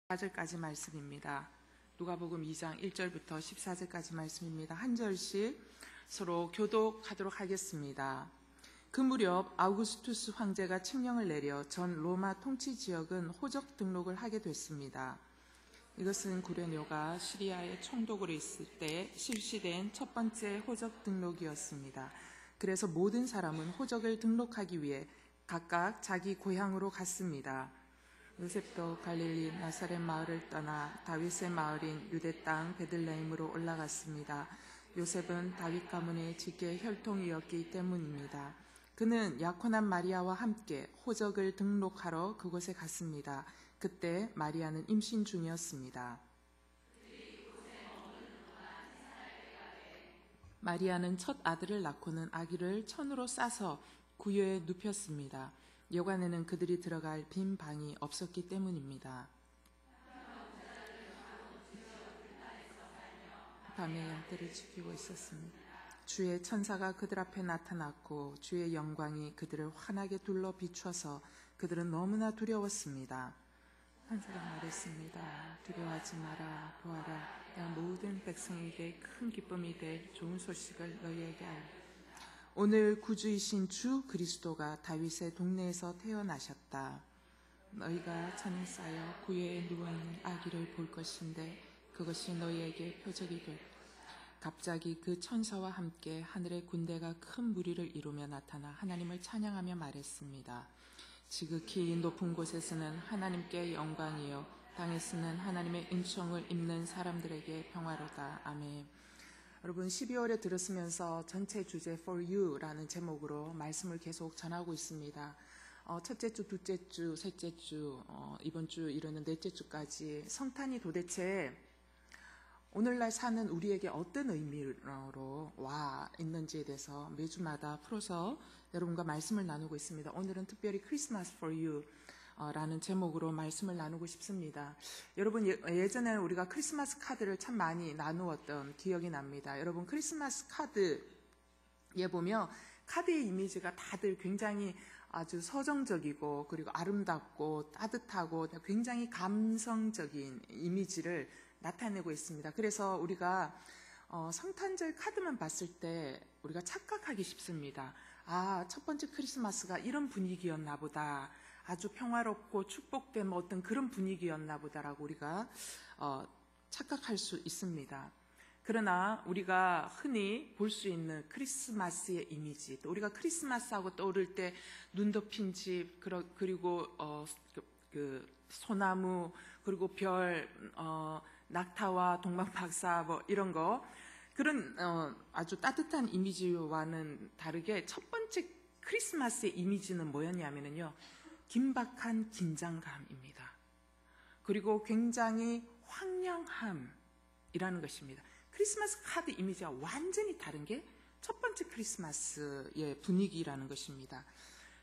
14절까지 말씀입니다. 누가복음 2장 1절부터 14절까지 말씀입니다. 한 절씩 서로 교독하도록 하겠습니다. 그 무렵 아우구스투스 황제가 칙령을 내려 전 로마 통치 지역은 호적 등록을 하게 됐습니다. 이것은 구레뇨가 시리아의 총독으로 있을 때 실시된 첫 번째 호적 등록이었습니다. 그래서 모든 사람은 호적을 등록하기 위해 각각 자기 고향으로 갔습니다. 요셉도 갈릴리 나사렛 마을을 떠나 다윗의 마을인 유대 땅 베들레헴으로 올라갔습니다. 요셉은 다윗 가문의 직계 혈통이었기 때문입니다. 그는 약혼한 마리아와 함께 호적을 등록하러 그곳에 갔습니다. 그때 마리아는 임신 중이었습니다. 마리아는 첫 아들을 낳고는 아기를 천으로 싸서 구유에 눕혔습니다. 여관에는 그들이 들어갈 빈 방이 없었기 때문입니다. 밤에 양떼를 지키고 있었습니다. 주의 천사가 그들 앞에 나타났고 주의 영광이 그들을 환하게 둘러 비춰서 그들은 너무나 두려웠습니다. 천사가 말했습니다. 두려워하지 마라. 보아라, 내가 모든 백성에게 큰 기쁨이 될 좋은 소식을 너희에게 알리라. 오늘 구주이신 주 그리스도가 다윗의 동네에서 태어나셨다. 너희가 천에 쌓여 구유에 누워있는 아기를 볼 것인데 그것이 너희에게 표적이 될 것이다. 갑자기 그 천사와 함께 하늘의 군대가 큰 무리를 이루며 나타나 하나님을 찬양하며 말했습니다. 지극히 높은 곳에서는 하나님께 영광이요 땅에서는 하나님의 은총을 입는 사람들에게 평화로다. 아멘. 여러분, 12월에 들었으면서 전체 주제 For You라는 제목으로 말씀을 계속 전하고 있습니다. 첫째 주, 둘째 주, 셋째 주, 이번 주 이르는 넷째 주까지 성탄이 도대체 오늘날 사는 우리에게 어떤 의미로 와 있는지에 대해서 매주마다 풀어서 여러분과 말씀을 나누고 있습니다. 오늘은 특별히 크리스마스 for you 라는 제목으로 말씀을 나누고 싶습니다. 여러분, 예전에 우리가 크리스마스 카드를 참 많이 나누었던 기억이 납니다. 여러분, 크리스마스 카드에 보면 카드의 이미지가 다들 굉장히 아주 서정적이고 그리고 아름답고 따뜻하고 굉장히 감성적인 이미지를 나타내고 있습니다. 그래서 우리가 성탄절 카드만 봤을 때 우리가 착각하기 쉽습니다. 아, 첫 번째 크리스마스가 이런 분위기였나 보다. 아주 평화롭고 축복된 어떤 그런 분위기였나 보다라고 우리가 착각할 수 있습니다. 그러나 우리가 흔히 볼 수 있는 크리스마스의 이미지, 또 우리가 크리스마스하고 떠오를 때 눈 덮인 집, 그리고 그 소나무, 그리고 별, 낙타와 동방박사 뭐 이런 거, 그런 아주 따뜻한 이미지와는 다르게 첫 번째 크리스마스의 이미지는 뭐였냐면요, 긴박한 긴장감입니다. 그리고 굉장히 황량함이라는 것입니다. 크리스마스 카드 이미지와 완전히 다른 게 첫 번째 크리스마스의 분위기라는 것입니다.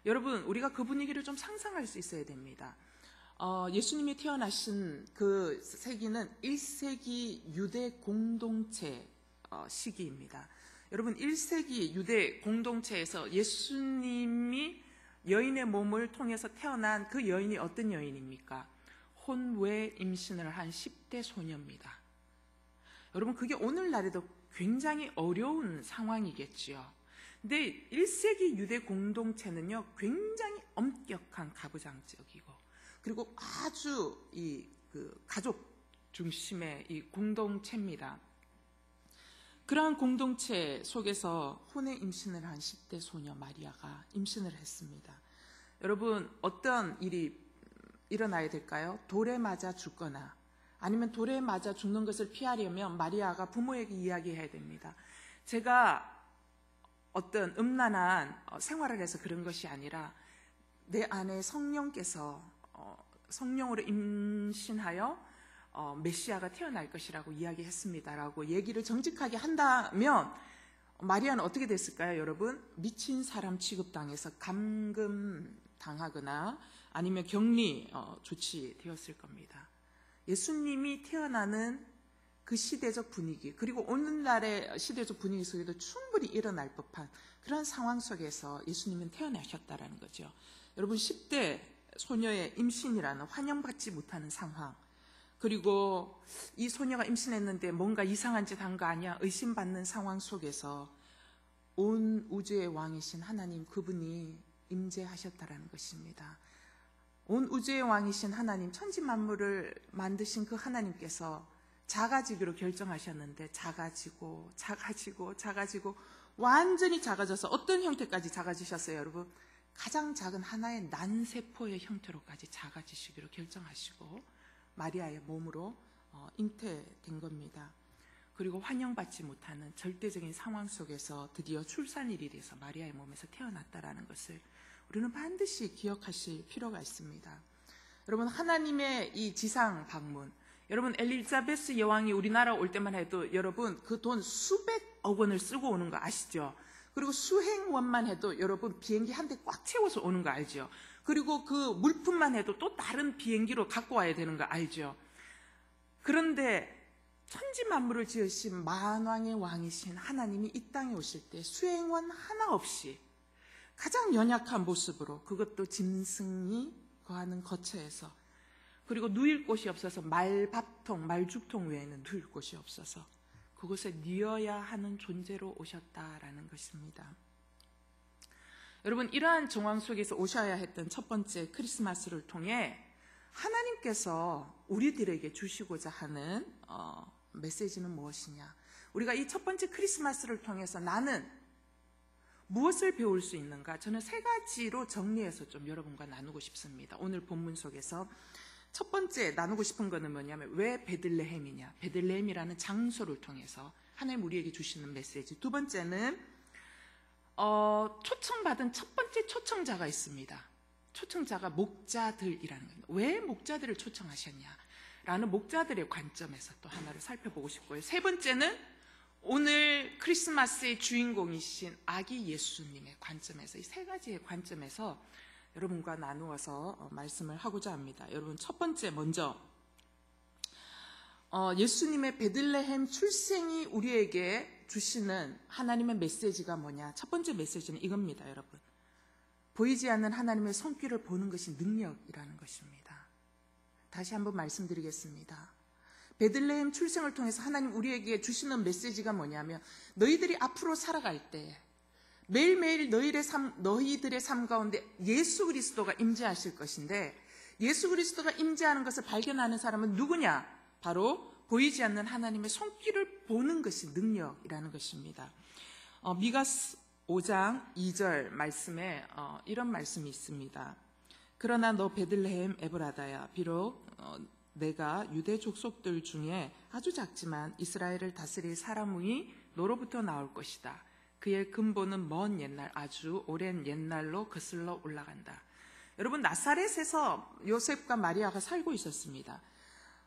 여러분, 우리가 그 분위기를 좀 상상할 수 있어야 됩니다. 예수님이 태어나신 그 세기는 1세기 유대 공동체 시기입니다. 여러분, 1세기 유대 공동체에서 예수님이 여인의 몸을 통해서 태어난 그 여인이 어떤 여인입니까? 혼외 임신을 한 10대 소녀입니다. 여러분, 그게 오늘날에도 굉장히 어려운 상황이겠지요. 근데 1세기 유대 공동체는요, 굉장히 엄격한 가부장적이고, 그리고 아주 그 가족 중심의 이 공동체입니다. 그러한 공동체 속에서 혼외 임신을 한 10대 소녀 마리아가 임신을 했습니다. 여러분, 어떤 일이 일어나야 될까요? 돌에 맞아 죽거나 아니면 돌에 맞아 죽는 것을 피하려면 마리아가 부모에게 이야기해야 됩니다. 제가 어떤 음란한 생활을 해서 그런 것이 아니라 내 안에 성령께서 성령으로 임신하여 메시아가 태어날 것이라고 이야기했습니다라고 얘기를 정직하게 한다면 마리아는 어떻게 됐을까요? 여러분, 미친 사람 취급당해서 감금당하거나 아니면 격리 조치되었을 겁니다. 예수님이 태어나는 그 시대적 분위기, 그리고 오늘날의 시대적 분위기 속에도 충분히 일어날 법한 그런 상황 속에서 예수님은 태어나셨다라는 거죠. 여러분, 10대 소녀의 임신이라는 환영받지 못하는 상황, 그리고 이 소녀가 임신했는데 뭔가 이상한 짓 한 거 아니야? 의심받는 상황 속에서 온 우주의 왕이신 하나님, 그분이 임재하셨다라는 것입니다. 온 우주의 왕이신 하나님, 천지 만물을 만드신 그 하나님께서 작아지기로 결정하셨는데 작아지고 완전히 작아져서 어떤 형태까지 작아지셨어요, 여러분? 가장 작은 하나의 난세포의 형태로까지 작아지시기로 결정하시고 마리아의 몸으로 잉태된 겁니다. 그리고 환영받지 못하는 절대적인 상황 속에서 드디어 출산일이 돼서 마리아의 몸에서 태어났다라는 것을 우리는 반드시 기억하실 필요가 있습니다. 여러분, 하나님의 이 지상 방문, 여러분 엘리자베스 여왕이 우리나라 올 때만 해도 여러분 그 돈 수백억 원을 쓰고 오는 거 아시죠? 그리고 수행원만 해도 여러분 비행기 한 대 꽉 채워서 오는 거 알죠? 그리고 그 물품만 해도 또 다른 비행기로 갖고 와야 되는 거 알죠? 그런데 천지 만물을 지으신 만왕의 왕이신 하나님이 이 땅에 오실 때 수행원 하나 없이 가장 연약한 모습으로, 그것도 짐승이 거하는 거처에서, 그리고 누일 곳이 없어서 말밥통, 말죽통 외에는 누일 곳이 없어서 그곳에 뉘어야 하는 존재로 오셨다라는 것입니다. 여러분, 이러한 정황 속에서 오셔야 했던 첫 번째 크리스마스를 통해 하나님께서 우리들에게 주시고자 하는 메시지는 무엇이냐? 우리가 이 첫 번째 크리스마스를 통해서 나는 무엇을 배울 수 있는가? 저는 세 가지로 정리해서 좀 여러분과 나누고 싶습니다. 오늘 본문 속에서 첫 번째 나누고 싶은 것은 뭐냐면, 왜 베들레헴이냐? 베들레헴이라는 장소를 통해서 하나님 우리에게 주시는 메시지. 두 번째는 초청받은 첫 번째 초청자가 있습니다. 초청자가 목자들이라는 겁니다. 왜 목자들을 초청하셨냐라는 목자들의 관점에서 또 하나를 살펴보고 싶고요. 세 번째는 오늘 크리스마스의 주인공이신 아기 예수님의 관점에서, 이 세 가지의 관점에서 여러분과 나누어서 말씀을 하고자 합니다. 여러분, 첫 번째 먼저 예수님의 베들레헴 출생이 우리에게 주시는 하나님의 메시지가 뭐냐? 첫 번째 메시지는 이겁니다, 여러분. 보이지 않는 하나님의 손길을 보는 것이 능력이라는 것입니다. 다시 한번 말씀드리겠습니다. 베들레헴 출생을 통해서 하나님 우리에게 주시는 메시지가 뭐냐면, 너희들이 앞으로 살아갈 때 매일매일 너희들의 삶 가운데 예수 그리스도가 임재하실 것인데, 예수 그리스도가 임재하는 것을 발견하는 사람은 누구냐? 바로 보이지 않는 하나님의 손길을 보는 것이 능력이라는 것입니다. 미가 5장 2절 말씀에 이런 말씀이 있습니다. 그러나 너 베들레헴 에브라다야, 비록 내가 유대 족속들 중에 아주 작지만 이스라엘을 다스릴 사람이 너로부터 나올 것이다. 그의 근본은 먼 옛날, 아주 오랜 옛날로 거슬러 올라간다. 여러분, 나사렛에서 요셉과 마리아가 살고 있었습니다.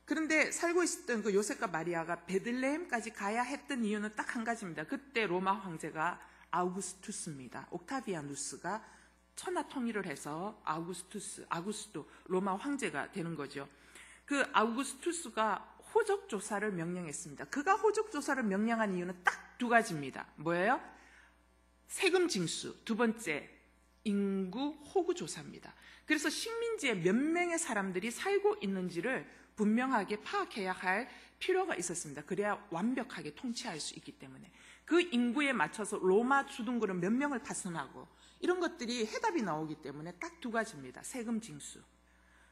그런데 살고 있었던 그 요셉과 마리아가 베들레헴까지 가야 했던 이유는 딱 한 가지입니다. 그때 로마 황제가 아우구스투스입니다. 옥타비아누스가 천하 통일을 해서 아구스도 로마 황제가 되는 거죠. 그 아우구스투스가 호적 조사를 명령했습니다. 그가 호적 조사를 명령한 이유는 딱 두 가지입니다. 뭐예요? 세금 징수, 두 번째 인구 호구 조사입니다. 그래서 식민지에 몇 명의 사람들이 살고 있는지를 분명하게 파악해야 할 필요가 있었습니다. 그래야 완벽하게 통치할 수 있기 때문에 그 인구에 맞춰서 로마 주둔군은 몇 명을 파송하고, 이런 것들이 해답이 나오기 때문에 딱 두 가지입니다. 세금 징수,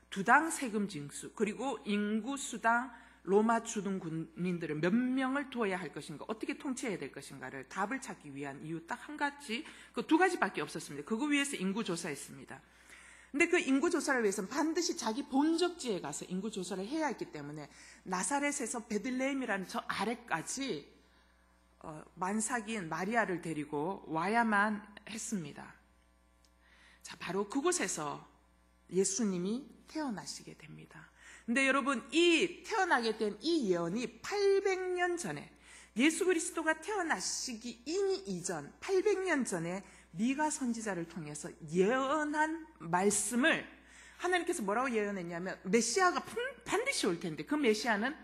두당 세금 징수, 그리고 인구 수당 로마 주둔군민들을 몇 명을 두어야 할 것인가, 어떻게 통치해야 될 것인가를 답을 찾기 위한 이유 딱 한 가지, 그 두 가지밖에 없었습니다. 그거 위해서 인구조사했습니다. 근데 그 인구조사를 위해서는 반드시 자기 본적지에 가서 인구조사를 해야 했기 때문에 나사렛에서 베들레헴이라는 저 아래까지 만삭인 마리아를 데리고 와야만 했습니다. 자, 바로 그곳에서 예수님이 태어나시게 됩니다. 근데 여러분, 이 태어나게 된 이 예언이 800년 전에, 예수 그리스도가 태어나시기 이전 800년 전에 미가 선지자를 통해서 예언한 말씀을 하나님께서 뭐라고 예언했냐면, 메시아가 반드시 올 텐데 그 메시아는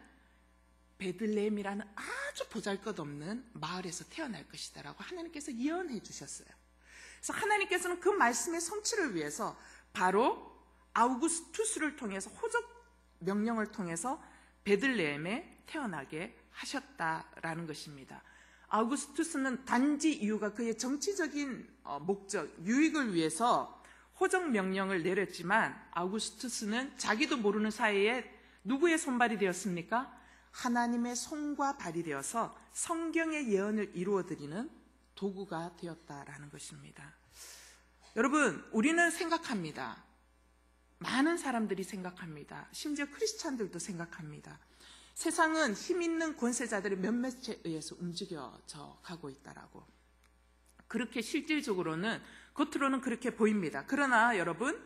베들레헴이라는 아주 보잘것없는 마을에서 태어날 것이다 라고 하나님께서 예언해 주셨어요. 그래서 하나님께서는 그 말씀의 성취를 위해서 바로 아우구스투스를 통해서 호적 명령을 통해서 베들레헴에 태어나게 하셨다라는 것입니다. 아우구스투스는 단지 이유가 그의 정치적인 목적, 유익을 위해서 호적 명령을 내렸지만 아우구스투스는 자기도 모르는 사이에 누구의 손발이 되었습니까? 하나님의 손과 발이 되어서 성경의 예언을 이루어드리는 도구가 되었다라는 것입니다. 여러분, 우리는 생각합니다. 많은 사람들이 생각합니다. 심지어 크리스찬들도 생각합니다. 세상은 힘 있는 권세자들의 몇몇에 의해서 움직여져 가고 있다라고. 그렇게 실질적으로는, 겉으로는 그렇게 보입니다. 그러나 여러분,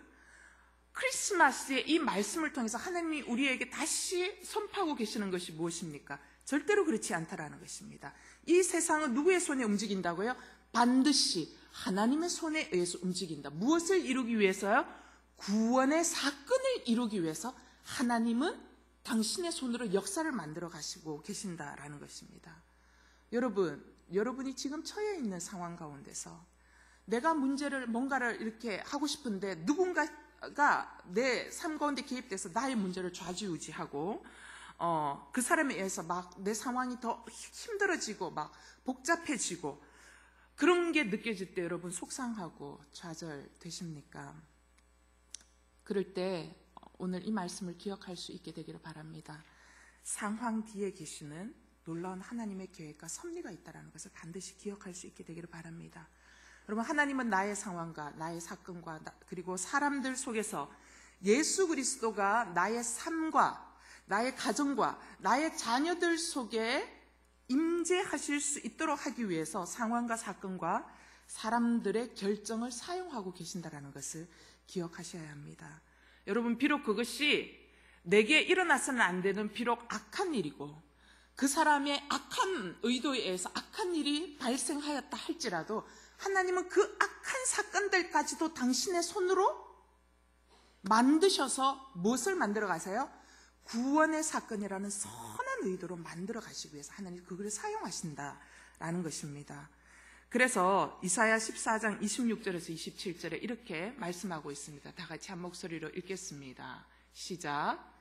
크리스마스의 이 말씀을 통해서 하나님이 우리에게 다시 선포하고 계시는 것이 무엇입니까? 절대로 그렇지 않다라는 것입니다. 이 세상은 누구의 손에 움직인다고요? 반드시 하나님의 손에 의해서 움직인다. 무엇을 이루기 위해서요? 구원의 사건을 이루기 위해서 하나님은 당신의 손으로 역사를 만들어 가시고 계신다라는 것입니다. 여러분이 지금 처해 있는 상황 가운데서 내가 뭔가를 이렇게 하고 싶은데 누군가가 내 삶 가운데 개입돼서 나의 문제를 좌지우지하고 그 사람에 의해서 막 내 상황이 더 힘들어지고 막 복잡해지고 그런 게 느껴질 때 여러분 속상하고 좌절되십니까? 그럴 때 오늘 이 말씀을 기억할 수 있게 되기를 바랍니다. 상황 뒤에 계시는 놀라운 하나님의 계획과 섭리가 있다는 것을 반드시 기억할 수 있게 되기를 바랍니다. 여러분, 하나님은 나의 상황과 나의 사건과 그리고 사람들 속에서 예수 그리스도가 나의 삶과 나의 가정과 나의 자녀들 속에 임재하실 수 있도록 하기 위해서 상황과 사건과 사람들의 결정을 사용하고 계신다는 것을 기억하셔야 합니다. 여러분, 비록 그것이 내게 일어나서는 안 되는 비록 악한 일이고 그 사람의 악한 의도에 의해서 악한 일이 발생하였다 할지라도 하나님은 그 악한 사건들까지도 당신의 손으로 만드셔서 무엇을 만들어 가세요? 구원의 사건이라는 선한 의도로 만들어 가시기 위해서 하나님 그걸 사용하신다라는 것입니다. 그래서 이사야 14장 26절에서 27절에 이렇게 말씀하고 있습니다. 다 같이 한 목소리로 읽겠습니다. 시작.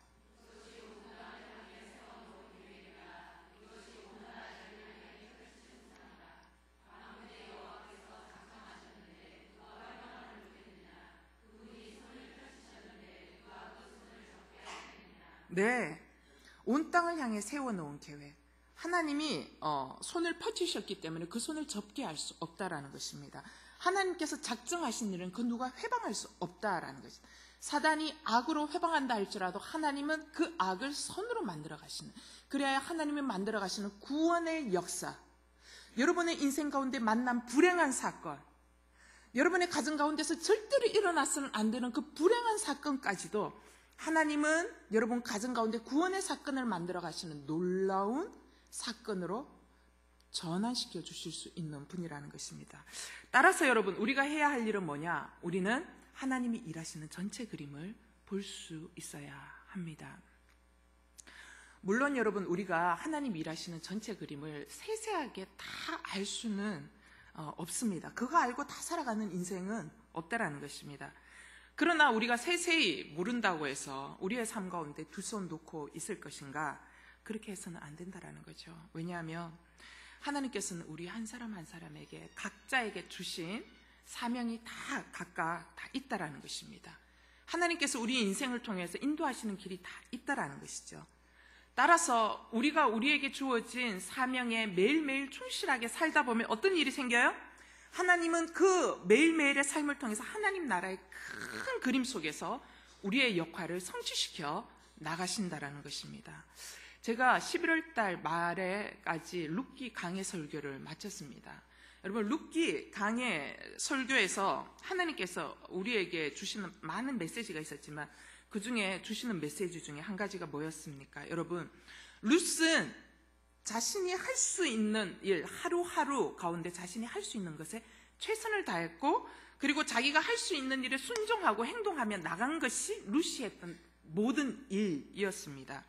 네, 온 땅을 향해 세워놓은 계획. 하나님이 손을 펼치셨기 때문에 그 손을 접게 할 수 없다라는 것입니다. 하나님께서 작정하신 일은 그 누가 회방할 수 없다라는 것입니다. 사단이 악으로 회방한다 할지라도 하나님은 그 악을 선으로 만들어 가시는, 그래야 하나님이 만들어 가시는 구원의 역사, 여러분의 인생 가운데 만난 불행한 사건, 여러분의 가정 가운데서 절대로 일어나서는 안 되는 그 불행한 사건까지도 하나님은 여러분 가정 가운데 구원의 사건을 만들어 가시는 놀라운 사건으로 전환시켜 주실 수 있는 분이라는 것입니다. 따라서 여러분, 우리가 해야 할 일은 뭐냐? 우리는 하나님이 일하시는 전체 그림을 볼 수 있어야 합니다. 물론 여러분, 우리가 하나님 일하시는 전체 그림을 세세하게 다 알 수는 없습니다. 그거 알고 다 살아가는 인생은 없다라는 것입니다. 그러나 우리가 세세히 모른다고 해서 우리의 삶 가운데 두 손 놓고 있을 것인가? 그렇게 해서는 안 된다라는 거죠. 왜냐하면 하나님께서는 우리 한 사람 한 사람에게 각자에게 주신 사명이 다 각각 다 있다라는 것입니다. 하나님께서 우리 인생을 통해서 인도하시는 길이 다 있다라는 것이죠. 따라서 우리가 우리에게 주어진 사명에 매일매일 충실하게 살다 보면 어떤 일이 생겨요? 하나님은 그 매일매일의 삶을 통해서 하나님 나라의 큰 그림 속에서 우리의 역할을 성취시켜 나가신다라는 것입니다. 제가 11월 달 말에까지 룻기 강해 설교를 마쳤습니다. 여러분, 룻기 강해 설교에서 하나님께서 우리에게 주시는 많은 메시지가 있었지만 그 중에 주시는 메시지 중에 한 가지가 뭐였습니까? 여러분, 룻은 자신이 할 수 있는 일, 하루하루 가운데 자신이 할 수 있는 것에 최선을 다했고, 그리고 자기가 할 수 있는 일에 순종하고 행동하며 나간 것이 룻이 했던 모든 일이었습니다.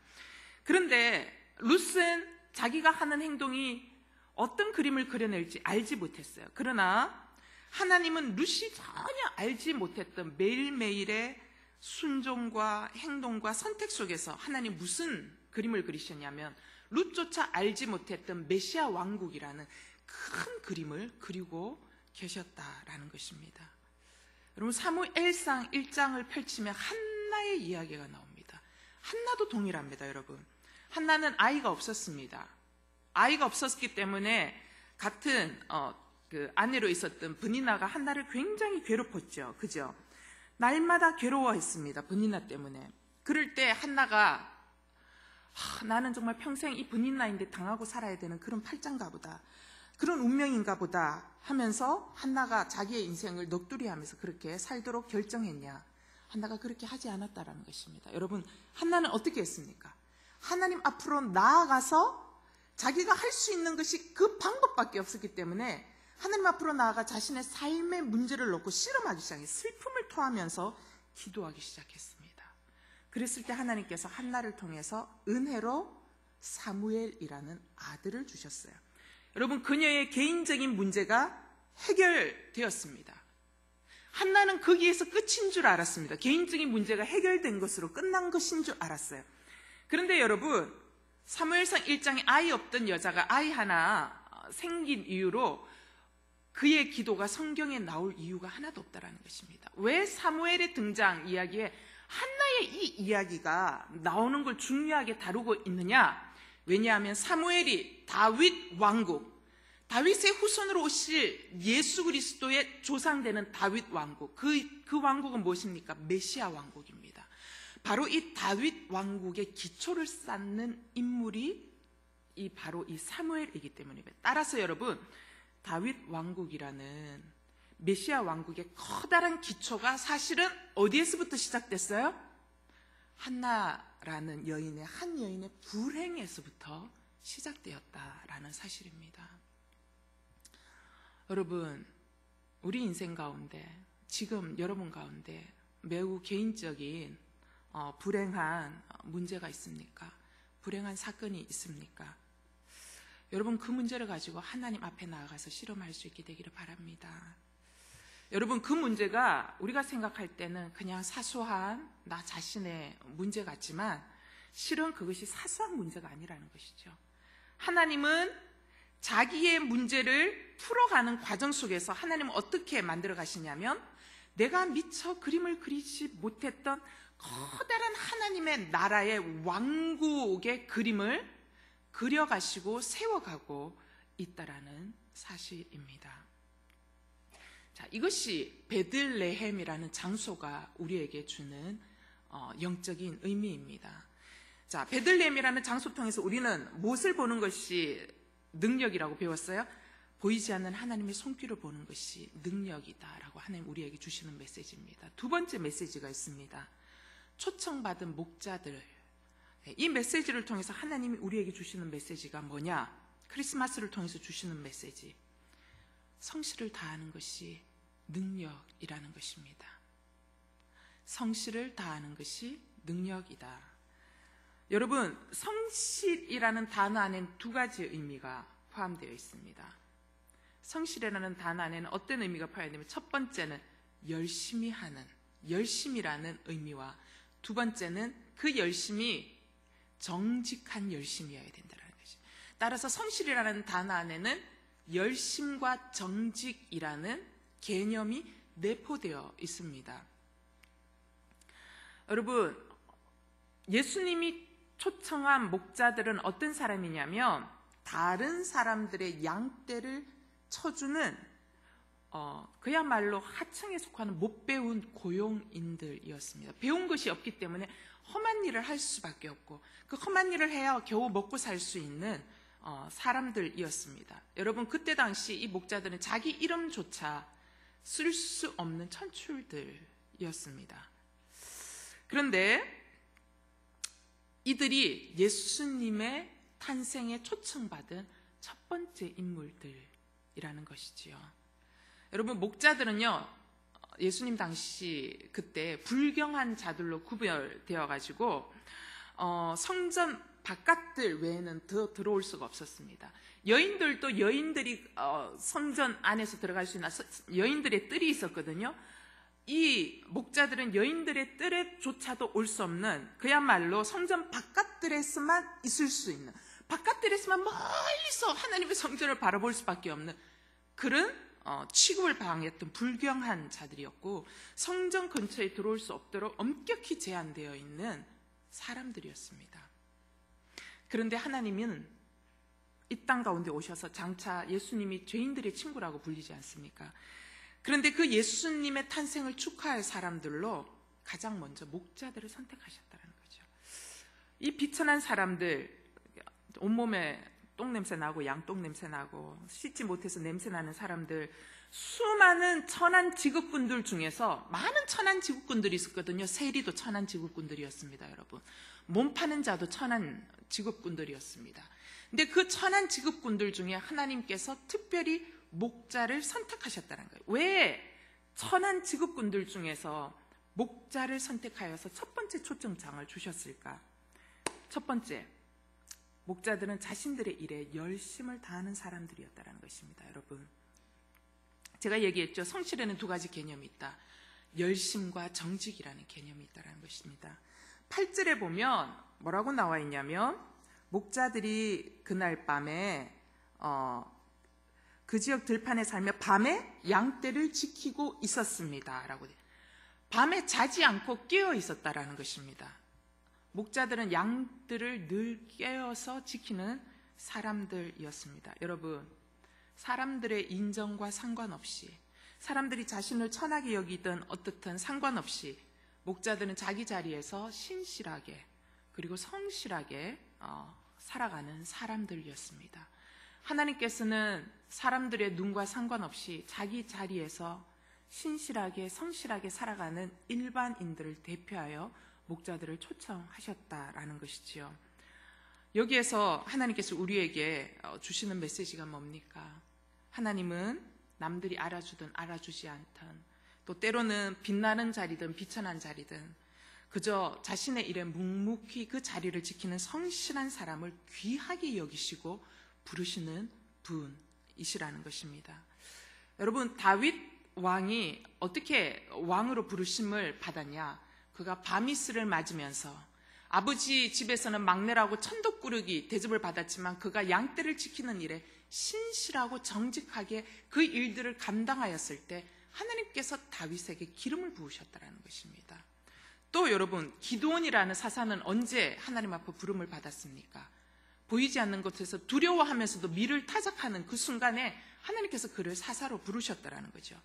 그런데 룻은 자기가 하는 행동이 어떤 그림을 그려낼지 알지 못했어요. 그러나 하나님은 룻이 전혀 알지 못했던 매일매일의 순종과 행동과 선택 속에서 하나님 무슨 그림을 그리셨냐면 룻조차 알지 못했던 메시아 왕국이라는 큰 그림을 그리고 계셨다라는 것입니다. 여러분, 사무엘상 1장을 펼치면 한나의 이야기가 나옵니다. 한나도 동일합니다. 여러분, 한나는 아이가 없었습니다. 아이가 없었기 때문에 같은 그 아내로 있었던 브니나가 한나를 굉장히 괴롭혔죠. 그죠? 날마다 괴로워했습니다. 브니나 때문에. 그럴 때 한나가 나는 정말 평생 이 브니나인데 당하고 살아야 되는 그런 팔짱가 보다, 그런 운명인가 보다 하면서 한나가 자기의 인생을 넋두리하면서 그렇게 살도록 결정했냐? 한나가 그렇게 하지 않았다라는 것입니다. 여러분, 한나는 어떻게 했습니까? 하나님 앞으로 나아가서 자기가 할 수 있는 것이 그 방법밖에 없었기 때문에 하나님 앞으로 나아가 자신의 삶의 문제를 놓고 씨름하기 시작해 슬픔을 토하면서 기도하기 시작했습니다. 그랬을 때 하나님께서 한나를 통해서 은혜로 사무엘이라는 아들을 주셨어요. 여러분, 그녀의 개인적인 문제가 해결되었습니다. 한나는 거기에서 끝인 줄 알았습니다. 개인적인 문제가 해결된 것으로 끝난 것인 줄 알았어요. 그런데 여러분, 사무엘상 1장에 아이 없던 여자가 아이 하나 생긴 이유로 그의 기도가 성경에 나올 이유가 하나도 없다라는 것입니다. 왜 사무엘의 등장 이야기에 한나의 이 이야기가 나오는 걸 중요하게 다루고 있느냐? 왜냐하면 사무엘이 다윗 왕국, 다윗의 후손으로 오실 예수 그리스도의 조상되는 다윗 왕국, 그 왕국은 무엇입니까? 메시아 왕국입니다. 바로 이 다윗 왕국의 기초를 쌓는 인물이 바로 이 사무엘이기 때문입니다. 따라서 여러분, 다윗 왕국이라는 메시아 왕국의 커다란 기초가 사실은 어디에서부터 시작됐어요? 한나라는 한 여인의 불행에서부터 시작되었다라는 사실입니다. 여러분, 우리 인생 가운데, 지금 여러분 가운데 매우 개인적인 불행한 문제가 있습니까? 불행한 사건이 있습니까? 여러분, 그 문제를 가지고 하나님 앞에 나아가서 실험할 수 있게 되기를 바랍니다. 여러분, 그 문제가 우리가 생각할 때는 그냥 사소한 나 자신의 문제 같지만 실은 그것이 사소한 문제가 아니라는 것이죠. 하나님은 자기의 문제를 풀어가는 과정 속에서 하나님은 어떻게 만들어 가시냐면, 내가 미처 그림을 그리지 못했던 커다란 하나님의 나라의 왕국의 그림을 그려가시고 세워가고 있다라는 사실입니다. 자, 이것이 베들레헴이라는 장소가 우리에게 주는 영적인 의미입니다. 자, 베들레헴이라는 장소 통해서 우리는 무엇을 보는 것이 능력이라고 배웠어요? 보이지 않는 하나님의 손길을 보는 것이 능력이다라고 하나님 우리에게 주시는 메시지입니다. 두 번째 메시지가 있습니다. 초청받은 목자들. 이 메시지를 통해서 하나님이 우리에게 주시는 메시지가 뭐냐? 크리스마스를 통해서 주시는 메시지. 성실을 다하는 것이 능력이라는 것입니다. 성실을 다하는 것이 능력이다. 여러분, 성실이라는 단어 안에는 두 가지 의미가 포함되어 있습니다. 성실이라는 단어 안에는 어떤 의미가 포함되냐면, 첫 번째는 열심히 하는, 열심이라는 의미와 두 번째는 그 열심이 정직한 열심이어야 된다는 것이죠. 따라서 성실이라는 단어 안에는 열심과 정직이라는 개념이 내포되어 있습니다. 여러분, 예수님이 초청한 목자들은 어떤 사람이냐면 다른 사람들의 양떼를 쳐주는 그야말로 하층에 속하는 못 배운 고용인들이었습니다. 배운 것이 없기 때문에 험한 일을 할 수밖에 없고, 그 험한 일을 해야 겨우 먹고 살 수 있는 사람들이었습니다. 여러분, 그때 당시 이 목자들은 자기 이름조차 쓸 수 없는 천출들이었습니다. 그런데 이들이 예수님의 탄생에 초청받은 첫 번째 인물들이라는 것이지요. 여러분, 목자들은요, 예수님 당시 그때 불경한 자들로 구별되어 가지고 성전 바깥들 외에는 더 들어올 수가 없었습니다. 여인들도 여인들이 성전 안에서 들어갈 수 있는 여인들의 뜰이 있었거든요. 이 목자들은 여인들의 뜰에조차도 올 수 없는 그야말로 성전 바깥뜰에서만 있을 수 있는, 바깥뜰에서만 멀리서 하나님의 성전을 바라볼 수밖에 없는 그런 취급을 당했던 불경한 자들이었고, 성전 근처에 들어올 수 없도록 엄격히 제한되어 있는 사람들이었습니다. 그런데 하나님은 이 땅 가운데 오셔서 장차 예수님이 죄인들의 친구라고 불리지 않습니까? 그런데 그 예수님의 탄생을 축하할 사람들로 가장 먼저 목자들을 선택하셨다는 거죠. 이 비천한 사람들, 온몸에 똥냄새 나고 양똥 냄새 나고 씻지 못해서 냄새 나는 사람들, 수많은 천한 직업군들 중에서 많은 천한 직업군들이 있었거든요. 세리도 천한 직업군들이었습니다, 여러분. 몸 파는 자도 천한 직업군들이었습니다. 근데 그 천한 직업군들 중에 하나님께서 특별히 목자를 선택하셨다는 거예요. 왜 천한 직업군들 중에서 목자를 선택하여서 첫 번째 초청장을 주셨을까? 첫 번째, 목자들은 자신들의 일에 열심을 다하는 사람들이었다는 것입니다, 여러분. 제가 얘기했죠. 성실에는 두 가지 개념이 있다. 열심과 정직이라는 개념이 있다는 것입니다. 8절에 보면 뭐라고 나와 있냐면, 목자들이 그날 밤에 그 지역 들판에 살며 밤에 양떼를 지키고 있었습니다 라고 돼요. 밤에 자지 않고 깨어 있었다라는 것입니다. 목자들은 양들을 늘 깨어서 지키는 사람들이었습니다. 여러분, 사람들의 인정과 상관없이, 사람들이 자신을 천하게 여기든 어떻든 상관없이 목자들은 자기 자리에서 신실하게 그리고 성실하게 살아가는 사람들이었습니다. 하나님께서는 사람들의 눈과 상관없이 자기 자리에서 신실하게 성실하게 살아가는 일반인들을 대표하여 목자들을 초청하셨다라는 것이지요. 여기에서 하나님께서 우리에게 주시는 메시지가 뭡니까? 하나님은 남들이 알아주든 알아주지 않든, 또 때로는 빛나는 자리든 비천한 자리든 그저 자신의 일에 묵묵히 그 자리를 지키는 성실한 사람을 귀하게 여기시고 부르시는 분이시라는 것입니다. 여러분, 다윗 왕이 어떻게 왕으로 부르심을 받았냐? 그가 바미스를 맞으면서, 아버지 집에서는 막내라고 천덕꾸러기 대접을 받았지만 그가 양떼를 지키는 일에 신실하고 정직하게 그 일들을 감당하였을 때 하나님께서 다윗에게 기름을 부으셨다는 것입니다. 또 여러분, 기드온이라는 사사는 언제 하나님 앞에 부름을 받았습니까? 보이지 않는 곳에서 두려워하면서도 미를 타작하는 그 순간에 하나님께서 그를 사사로 부르셨다는 거죠.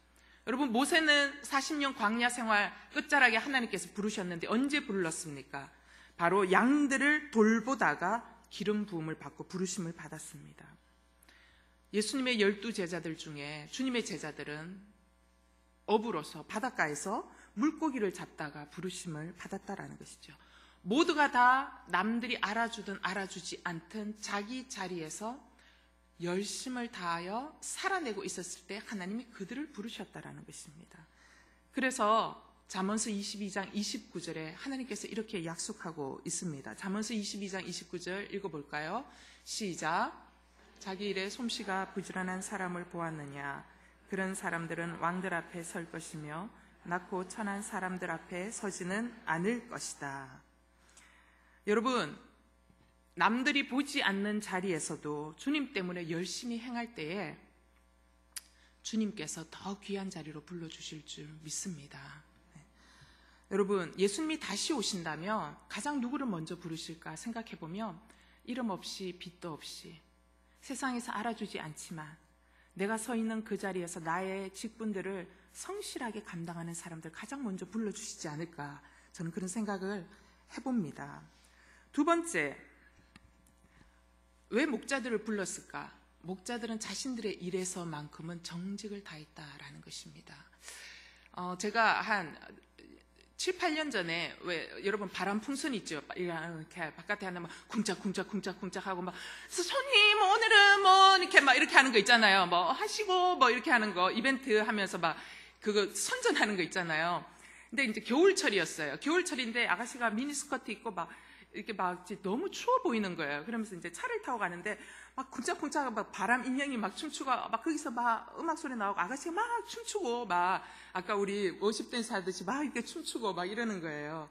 여러분, 모세는 40년 광야 생활 끝자락에 하나님께서 부르셨는데 언제 불렀습니까? 바로 양들을 돌보다가 기름 부음을 받고 부르심을 받았습니다. 예수님의 12제자들 중에 주님의 제자들은 어부로서 바닷가에서 물고기를 잡다가 부르심을 받았다라는 것이죠. 모두가 다 남들이 알아주든 알아주지 않든 자기 자리에서 열심을 다하여 살아내고 있었을 때 하나님이 그들을 부르셨다라는 것입니다. 그래서 잠언서 22장 29절에 하나님께서 이렇게 약속하고 있습니다. 잠언서 22장 29절 읽어볼까요? 시작. 자기 일에 솜씨가 부지런한 사람을 보았느냐? 그런 사람들은 왕들 앞에 설 것이며 낮고 천한 사람들 앞에 서지는 않을 것이다. 여러분, 남들이 보지 않는 자리에서도 주님 때문에 열심히 행할 때에 주님께서 더 귀한 자리로 불러주실 줄 믿습니다. 여러분, 예수님이 다시 오신다면 가장 누구를 먼저 부르실까 생각해보면 이름 없이 빛도 없이 세상에서 알아주지 않지만 내가 서 있는 그 자리에서 나의 직분들을 성실하게 감당하는 사람들 가장 먼저 불러주시지 않을까, 저는 그런 생각을 해봅니다. 두 번째, 왜 목자들을 불렀을까? 목자들은 자신들의 일에서만큼은 정직을 다했다라는 것입니다. 제가 한 7, 8년 전에, 왜 여러분 바람 풍선 있죠? 이렇게 바깥에 하는 막 쿵짝쿵짝 하고 막 손님 오늘은 뭐 이렇게 막 이렇게 하는 거 있잖아요. 뭐 하시고 뭐 이렇게 하는 거 이벤트 하면서 막 그거 선전하는 거 있잖아요. 근데 이제 겨울철이었어요. 겨울철인데 아가씨가 미니스커트 입고 막 이렇게 막 너무 추워 보이는 거예요. 그러면서 이제 차를 타고 가는데 막 쿵짝쿵짝 막 바람 인형이 막 춤추고 막 거기서 막 음악 소리 나오고 아가씨가 막 춤추고 막 아까 우리 50댄스 하듯이 막 이렇게 춤추고 막 이러는 거예요.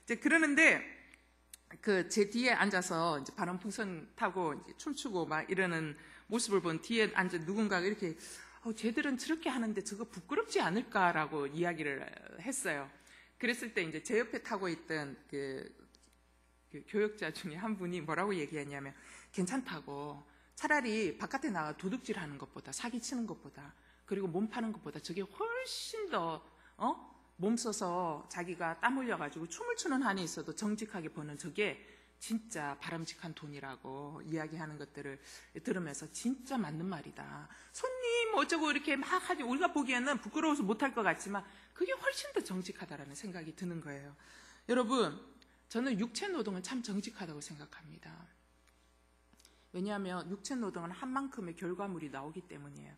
이제 그러는데 제 뒤에 앉아서 이제 바람 풍선 타고 이제 춤추고 막 이러는 모습을 본 뒤에 앉아 누군가가 이렇게 쟤들은 저렇게 하는데 저거 부끄럽지 않을까라고 이야기를 했어요. 그랬을 때 이제 제 옆에 타고 있던 그 교역자 중에 한 분이 뭐라고 얘기했냐면 괜찮다고, 차라리 바깥에 나가 도둑질 하는 것보다, 사기치는 것보다, 그리고 몸 파는 것보다 저게 훨씬 더 몸 써서 자기가 땀 흘려가지고 춤을 추는 한이 있어도 정직하게 버는 저게 진짜 바람직한 돈이라고 이야기하는 것들을 들으면서 진짜 맞는 말이다. 손님 어쩌고 이렇게 막 하지, 우리가 보기에는 부끄러워서 못할 것 같지만 그게 훨씬 더 정직하다라는 생각이 드는 거예요. 여러분, 저는 육체 노동은 참 정직하다고 생각합니다. 왜냐하면 육체 노동은 한 만큼의 결과물이 나오기 때문이에요.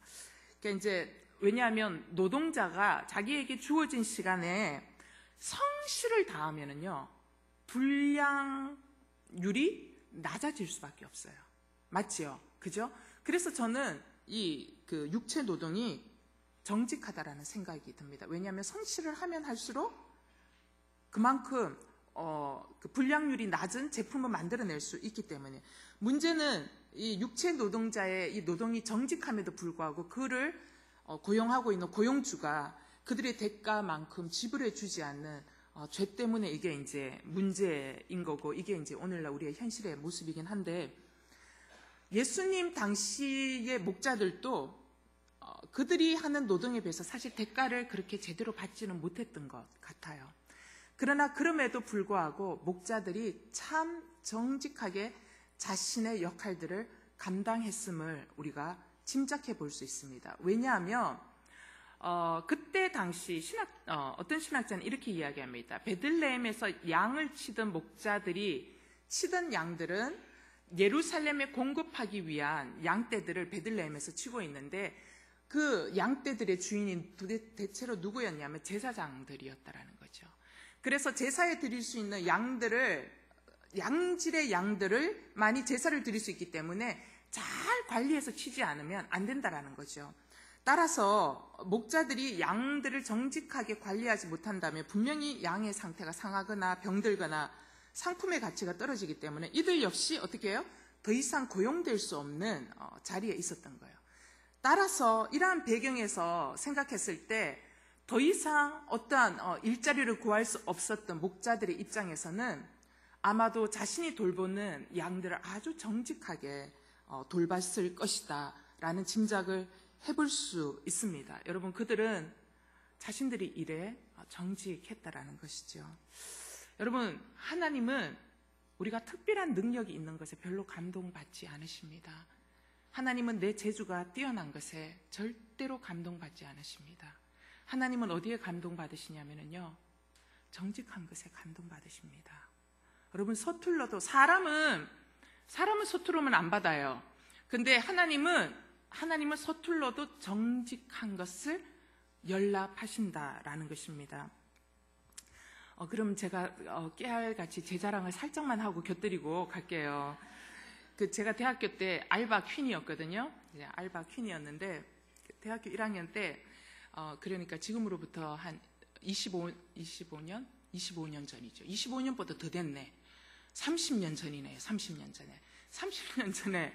그러니까 이제 왜냐하면 노동자가 자기에게 주어진 시간에 성실을 다하면은요, 분량률이 낮아질 수밖에 없어요. 맞지요? 그죠? 그래서 저는 그 육체 노동이 정직하다라는 생각이 듭니다. 왜냐하면 성실을 하면 할수록 그만큼 그 분량률이 낮은 제품을 만들어낼 수 있기 때문에, 문제는 이 육체 노동자의 이 노동이 정직함에도 불구하고 그를 고용하고 있는 고용주가 그들의 대가만큼 지불해 주지 않는 죄 때문에 이게 이제 문제인 거고, 이게 이제 오늘날 우리의 현실의 모습이긴 한데, 예수님 당시의 목자들도 그들이 하는 노동에 비해서 사실 대가를 그렇게 제대로 받지는 못했던 것 같아요. 그러나 그럼에도 불구하고 목자들이 참 정직하게 자신의 역할들을 감당했음을 우리가 짐작해 볼 수 있습니다. 왜냐하면 그때 당시 어떤 신학자는 이렇게 이야기합니다. 베들레헴에서 양을 치던 목자들이 치던 양들은 예루살렘에 공급하기 위한 양떼들을 베들레헴에서 치고 있는데, 그 양떼들의 주인이 대체로 누구였냐면 제사장들이었다라는 거죠. 그래서 제사에 드릴 수 있는 양질의 양들을 많이 제사를 드릴 수 있기 때문에 잘 관리해서 치지 않으면 안 된다라는 거죠. 따라서 목자들이 양들을 정직하게 관리하지 못한다면 분명히 양의 상태가 상하거나 병들거나 상품의 가치가 떨어지기 때문에 이들 역시 어떻게 해요? 더 이상 고용될 수 없는 자리에 있었던 거예요. 따라서 이러한 배경에서 생각했을 때 더 이상 어떠한 일자리를 구할 수 없었던 목자들의 입장에서는 아마도 자신이 돌보는 양들을 아주 정직하게 돌봤을 것이다 라는 짐작을 해볼 수 있습니다. 여러분, 그들은 자신들이 일에 정직했다라는 것이죠. 여러분, 하나님은 우리가 특별한 능력이 있는 것에 별로 감동받지 않으십니다. 하나님은 내 재주가 뛰어난 것에 절대로 감동받지 않으십니다. 하나님은 어디에 감동받으시냐면요, 정직한 것에 감동받으십니다. 여러분, 서툴러도 사람은 서투르면 안 받아요. 근데 하나님은 서툴러도 정직한 것을 연락하신다라는 것입니다. 그럼 제가 깨알같이 제 자랑을 살짝만 하고 곁들이고 갈게요. 제가 대학교 때 알바 퀸이었거든요. 알바 퀸이었는데 대학교 1학년 때 그러니까 지금으로부터 한 25년 전이죠. 25년보다 더 됐네. 30년 전이네요. 30년 전에. 30년 전에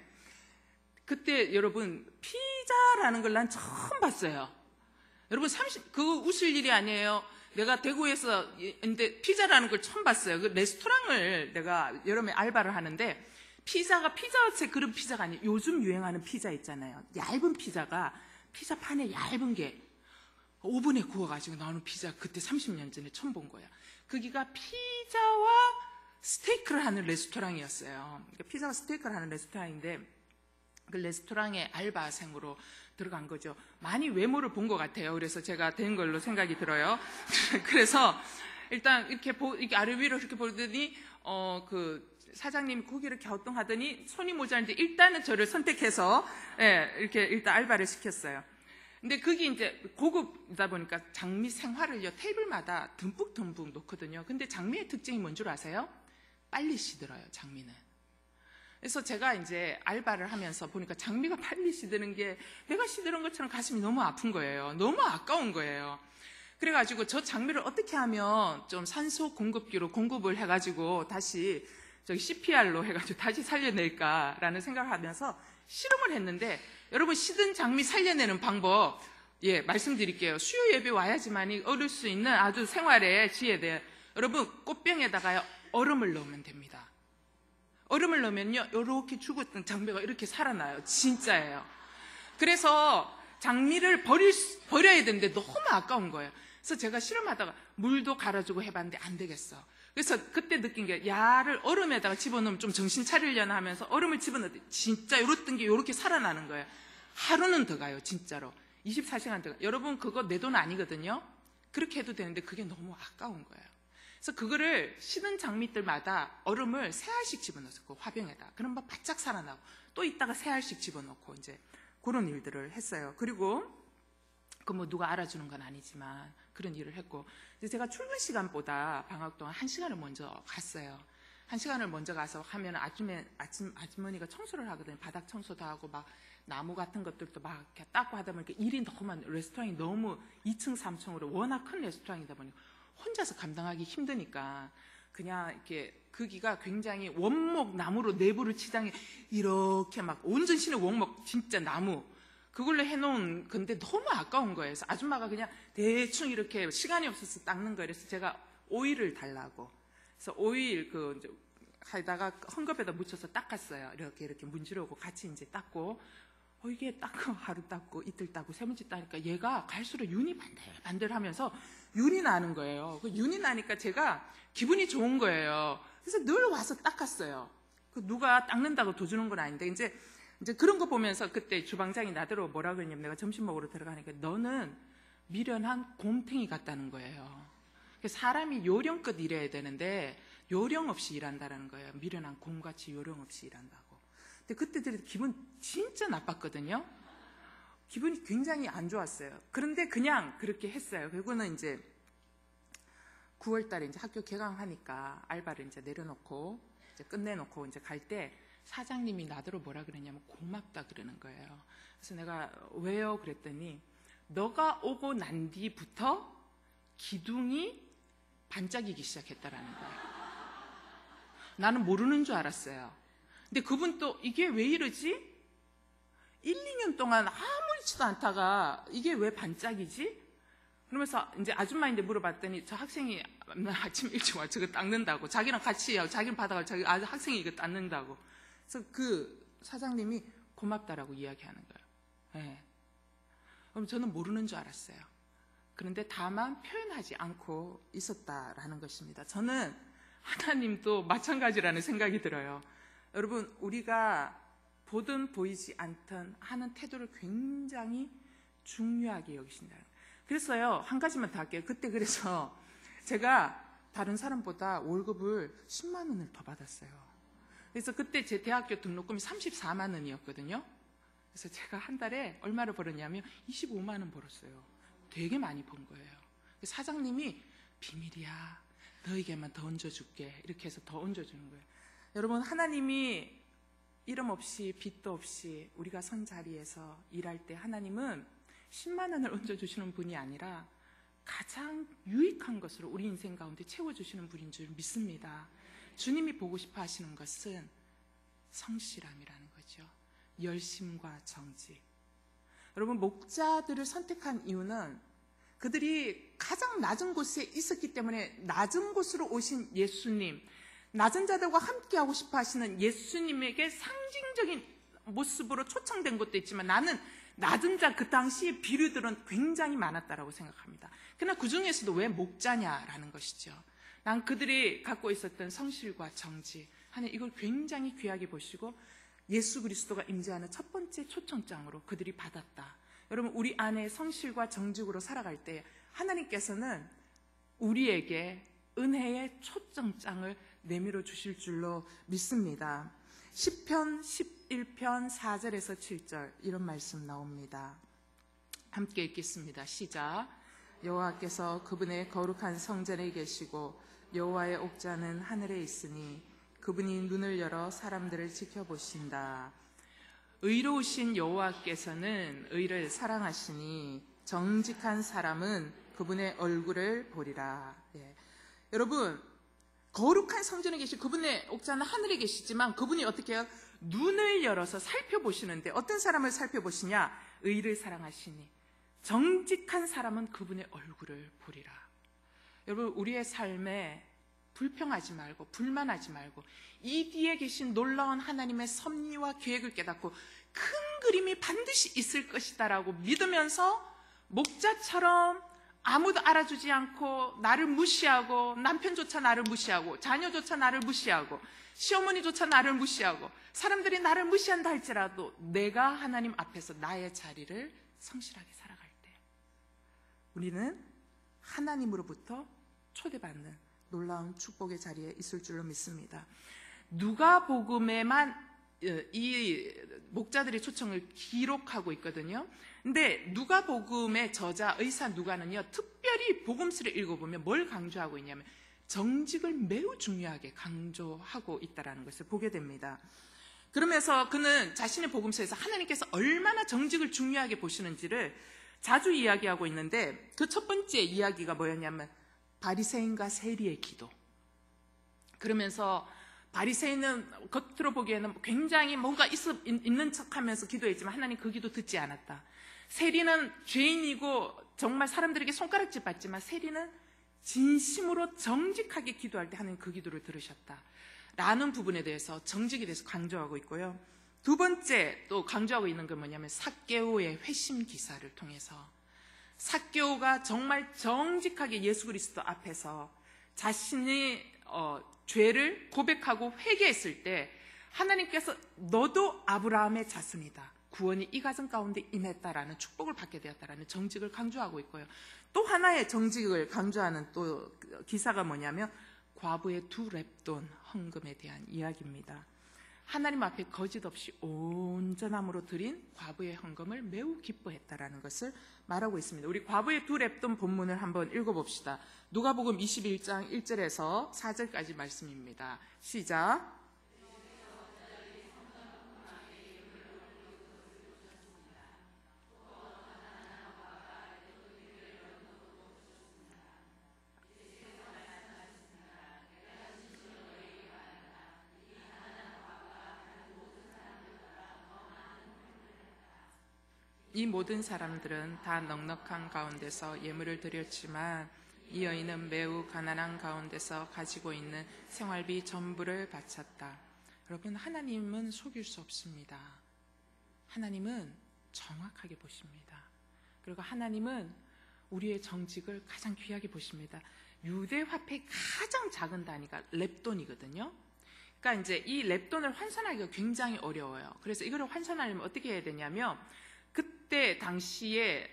그때 여러분 피자라는 걸 난 처음 봤어요. 여러분 그거 웃을 일이 아니에요. 내가 대구에서 근데 피자라는 걸 처음 봤어요. 그 레스토랑을 내가 여름에 알바를 하는데 피자가 피자헛의 그런 피자가 아니에요. 요즘 유행하는 피자 있잖아요. 얇은 피자가 피자판에 얇은 게 오븐에 구워가지고 나오는 피자, 그때 30년 전에 처음 본 거야. 거기가 피자와 스테이크를 하는 레스토랑이었어요. 그러니까 피자와 스테이크를 하는 레스토랑인데 그 레스토랑에 알바생으로 들어간 거죠. 많이 외모를 본 것 같아요. 그래서 제가 된 걸로 생각이 들어요. 그래서 일단 이렇게 아래 위로 이렇게 보더니 그 사장님이 고기를 갸우뚱하더니 손이 모자란데 일단은 저를 선택해서 이렇게 일단 알바를 시켰어요. 근데 그게 이제 고급이다 보니까 장미 생화를요 테이블마다 듬뿍 놓거든요. 근데 장미의 특징이 뭔 줄 아세요? 빨리 시들어요, 장미는. 그래서 제가 이제 알바를 하면서 보니까 장미가 빨리 시드는 게 내가 시드는 것처럼 가슴이 너무 아픈 거예요. 너무 아까운 거예요. 그래가지고 저 장미를 어떻게 하면 좀 산소 공급기로 공급을 해가지고 다시 저기 CPR로 해가지고 다시 살려낼까라는 생각을 하면서 실험을 했는데, 여러분 시든 장미 살려내는 방법 말씀드릴게요. 수요 예배 와야지만이 얻을 수 있는 아주 생활의 지혜들. 여러분 꽃병에다가요 얼음을 넣으면 됩니다. 얼음을 넣으면요 이렇게 죽었던 장미가 이렇게 살아나요. 진짜예요. 그래서 장미를 버려야 되는데 너무 아까운 거예요. 그래서 제가 실험하다가 물도 갈아주고 해봤는데 안 되겠어. 그래서 그때 느낀 게 야를 얼음에다가 집어넣으면 좀 정신 차리려나 하면서 얼음을 집어넣었더니 진짜 이렇던 게 이렇게 살아나는 거예요. 하루는 더 가요. 진짜로 24시간 더 가요. 여러분 그거 내 돈 아니거든요. 그렇게 해도 되는데 그게 너무 아까운 거예요. 그래서 그거를 시든 장미들마다 얼음을 3알씩 집어넣었고 화병에다. 그럼 막 바짝 살아나고 또 이따가 3알씩 집어넣고 이제 그런 일들을 했어요. 그리고 그 뭐 누가 알아주는 건 아니지만 그런 일을 했고, 이제 제가 출근 시간보다 방학 동안 1시간을 먼저 갔어요. 1시간을 먼저 가서 하면 아주머니가 청소를 하거든요. 바닥 청소도 하고 막 나무 같은 것들도 막 이렇게 닦고 하다 보니까 일이 너무 많아요. 레스토랑이 너무 2층, 3층으로 워낙 큰 레스토랑이다 보니까 혼자서 감당하기 힘드니까 그냥 이렇게 거기가 굉장히 원목 나무로 내부를 치장해 이렇게 막 온전 신의 원목 진짜 나무 그걸로 해놓은 건데 너무 아까운 거예요. 그래서 아줌마가 그냥 대충 이렇게 시간이 없어서 닦는 거예요. 그래서 제가 오일을 달라고. 그래서 오일 하다가 헝겊에다 묻혀서 닦았어요. 이렇게 문지르고 같이 이제 닦고. 이게 닦고 하루 닦고 이틀 닦고 세 번째 닦으니까 얘가 갈수록 윤이 반들 하면서 윤이 나는 거예요. 그 윤이 나니까 제가 기분이 좋은 거예요. 그래서 늘 와서 닦았어요. 그 누가 닦는다고 도주는 건 아닌데 이제 그런 거 보면서 그때 주방장이 나더러 뭐라 그러냐면 내가 점심 먹으러 들어가니까 너는 미련한 곰탱이 같다는 거예요. 사람이 요령껏 일해야 되는데 요령 없이 일한다는 거예요. 미련한 곰같이 요령 없이 일한다고. 근데 그때 들어도 기분 진짜 나빴거든요. 기분이 굉장히 안 좋았어요. 그런데 그냥 그렇게 했어요. 그리고는 이제 9월 달에 이제 학교 개강하니까 알바를 이제 내려놓고 이제 끝내놓고 이제 갈 때 사장님이 나더러 뭐라 그러냐면 고맙다 그러는 거예요. 그래서 내가 왜요? 그랬더니 너가 오고 난 뒤부터 기둥이 반짝이기 시작했다라는 거예요. 나는 모르는 줄 알았어요. 근데 그분 또 이게 왜 이러지? 1, 2년 동안 아무렇지도 않다가 이게 왜 반짝이지? 그러면서 이제 아줌마인데 물어봤더니 저 학생이 아침 일찍 와 저거 닦는다고. 자기랑 같이 해요. 자기는 받아가 자기 학생이 이거 닦는다고. 그래서 그 사장님이 고맙다라고 이야기하는 거예요. 네. 그럼 저는 모르는 줄 알았어요. 그런데 다만 표현하지 않고 있었다라는 것입니다. 저는 하나님도 마찬가지라는 생각이 들어요. 여러분 우리가 보든 보이지 않든 하는 태도를 굉장히 중요하게 여기신다. 그래서요 한 가지만 더 할게요. 그때 그래서 제가 다른 사람보다 월급을 10만 원을 더 받았어요. 그래서 그때 제 대학교 등록금이 34만 원이었거든요. 그래서 제가 한 달에 얼마를 벌었냐면 25만 원 벌었어요. 되게 많이 번 거예요. 사장님이 비밀이야. 너에게만 더 얹어줄게. 이렇게 해서 더 얹어주는 거예요. 여러분 하나님이 이름 없이 빚도 없이 우리가 선 자리에서 일할 때 하나님은 10만 원을 얹어주시는 분이 아니라 가장 유익한 것으로 우리 인생 가운데 채워주시는 분인 줄 믿습니다. 주님이 보고 싶어 하시는 것은 성실함이라는 거죠. 열심과 정직. 여러분 목자들을 선택한 이유는 그들이 가장 낮은 곳에 있었기 때문에 낮은 곳으로 오신 예수님, 낮은 자들과 함께하고 싶어 하시는 예수님에게 상징적인 모습으로 초청된 것도 있지만 나는 낮은 자 그 당시의 비류들은 굉장히 많았다라고 생각합니다. 그러나 그 중에서도 왜 목자냐라는 것이죠. 난 그들이 갖고 있었던 성실과 정직, 하나님 이걸 굉장히 귀하게 보시고 예수 그리스도가 임재하는 첫 번째 초청장으로 그들이 받았다. 여러분 우리 안에 성실과 정직으로 살아갈 때 하나님께서는 우리에게 은혜의 초청장을 내밀어 주실 줄로 믿습니다. 시편 11편 4절에서 7절 이런 말씀 나옵니다. 함께 읽겠습니다. 시작. 여호와께서 그분의 거룩한 성전에 계시고 여호와의 옥좌는 하늘에 있으니 그분이 눈을 열어 사람들을 지켜보신다. 의로우신 여호와께서는 의를 사랑하시니 정직한 사람은 그분의 얼굴을 보리라. 예. 여러분, 거룩한 성전에 계신 그분의 옥자는 하늘에 계시지만 그분이 어떻게 해요? 눈을 열어서 살펴보시는데 어떤 사람을 살펴보시냐? 의를 사랑하시니 정직한 사람은 그분의 얼굴을 보리라. 여러분, 우리의 삶에 불평하지 말고 불만하지 말고 이 뒤에 계신 놀라운 하나님의 섭리와 계획을 깨닫고 큰 그림이 반드시 있을 것이다라고 믿으면서 목자처럼 아무도 알아주지 않고 나를 무시하고 남편조차 나를 무시하고 자녀조차 나를 무시하고 시어머니조차 나를 무시하고 사람들이 나를 무시한다 할지라도 내가 하나님 앞에서 나의 자리를 성실하게 살아갈 때 우리는 하나님으로부터 초대받는 놀라운 축복의 자리에 있을 줄로 믿습니다. 누가복음에만 이 목자들의 초청을 기록하고 있거든요. 근데 누가복음의 저자 의사 누가는요, 특별히 복음서를 읽어보면 뭘 강조하고 있냐면 정직을 매우 중요하게 강조하고 있다는 것을 보게 됩니다. 그러면서 그는 자신의 복음서에서 하나님께서 얼마나 정직을 중요하게 보시는지를 자주 이야기하고 있는데 그 첫 번째 이야기가 뭐였냐면 바리새인과 세리의 기도. 그러면서 바리새인은 겉으로 보기에는 굉장히 뭔가 있는 척하면서 기도했지만 하나님 그 기도 듣지 않았다. 세리는 죄인이고 정말 사람들에게 손가락질 받지만 세리는 진심으로 정직하게 기도할 때 하나님 그 기도를 들으셨다 라는 부분에 대해서 정직에 대해서 강조하고 있고요. 두 번째 또 강조하고 있는 건 뭐냐면 삭개오의 회심 기사를 통해서 삭개오가 정말 정직하게 예수 그리스도 앞에서 자신의 죄를 고백하고 회개했을 때 하나님께서 너도 아브라함의 자손이다, 구원이 이 가정 가운데 임했다라는 축복을 받게 되었다라는 정직을 강조하고 있고요. 또 하나의 정직을 강조하는 또 기사가 뭐냐면 과부의 두 렙돈 헌금에 대한 이야기입니다. 하나님 앞에 거짓 없이 온전함으로 드린 과부의 헌금을 매우 기뻐했다라는 것을 말하고 있습니다. 우리 과부의 두 렙돈 본문을 한번 읽어봅시다. 누가복음 21장 1절에서 4절까지 말씀입니다. 시작. 이 모든 사람들은 다 넉넉한 가운데서 예물을 드렸지만 이 여인은 매우 가난한 가운데서 가지고 있는 생활비 전부를 바쳤다. 여러분, 하나님은 속일 수 없습니다. 하나님은 정확하게 보십니다. 그리고 하나님은 우리의 정직을 가장 귀하게 보십니다. 유대 화폐의 가장 작은 단위가 렙돈이거든요. 그러니까 이제 이 렙돈을 환산하기가 굉장히 어려워요. 그래서 이거를 환산하려면 어떻게 해야 되냐면 그때 당시에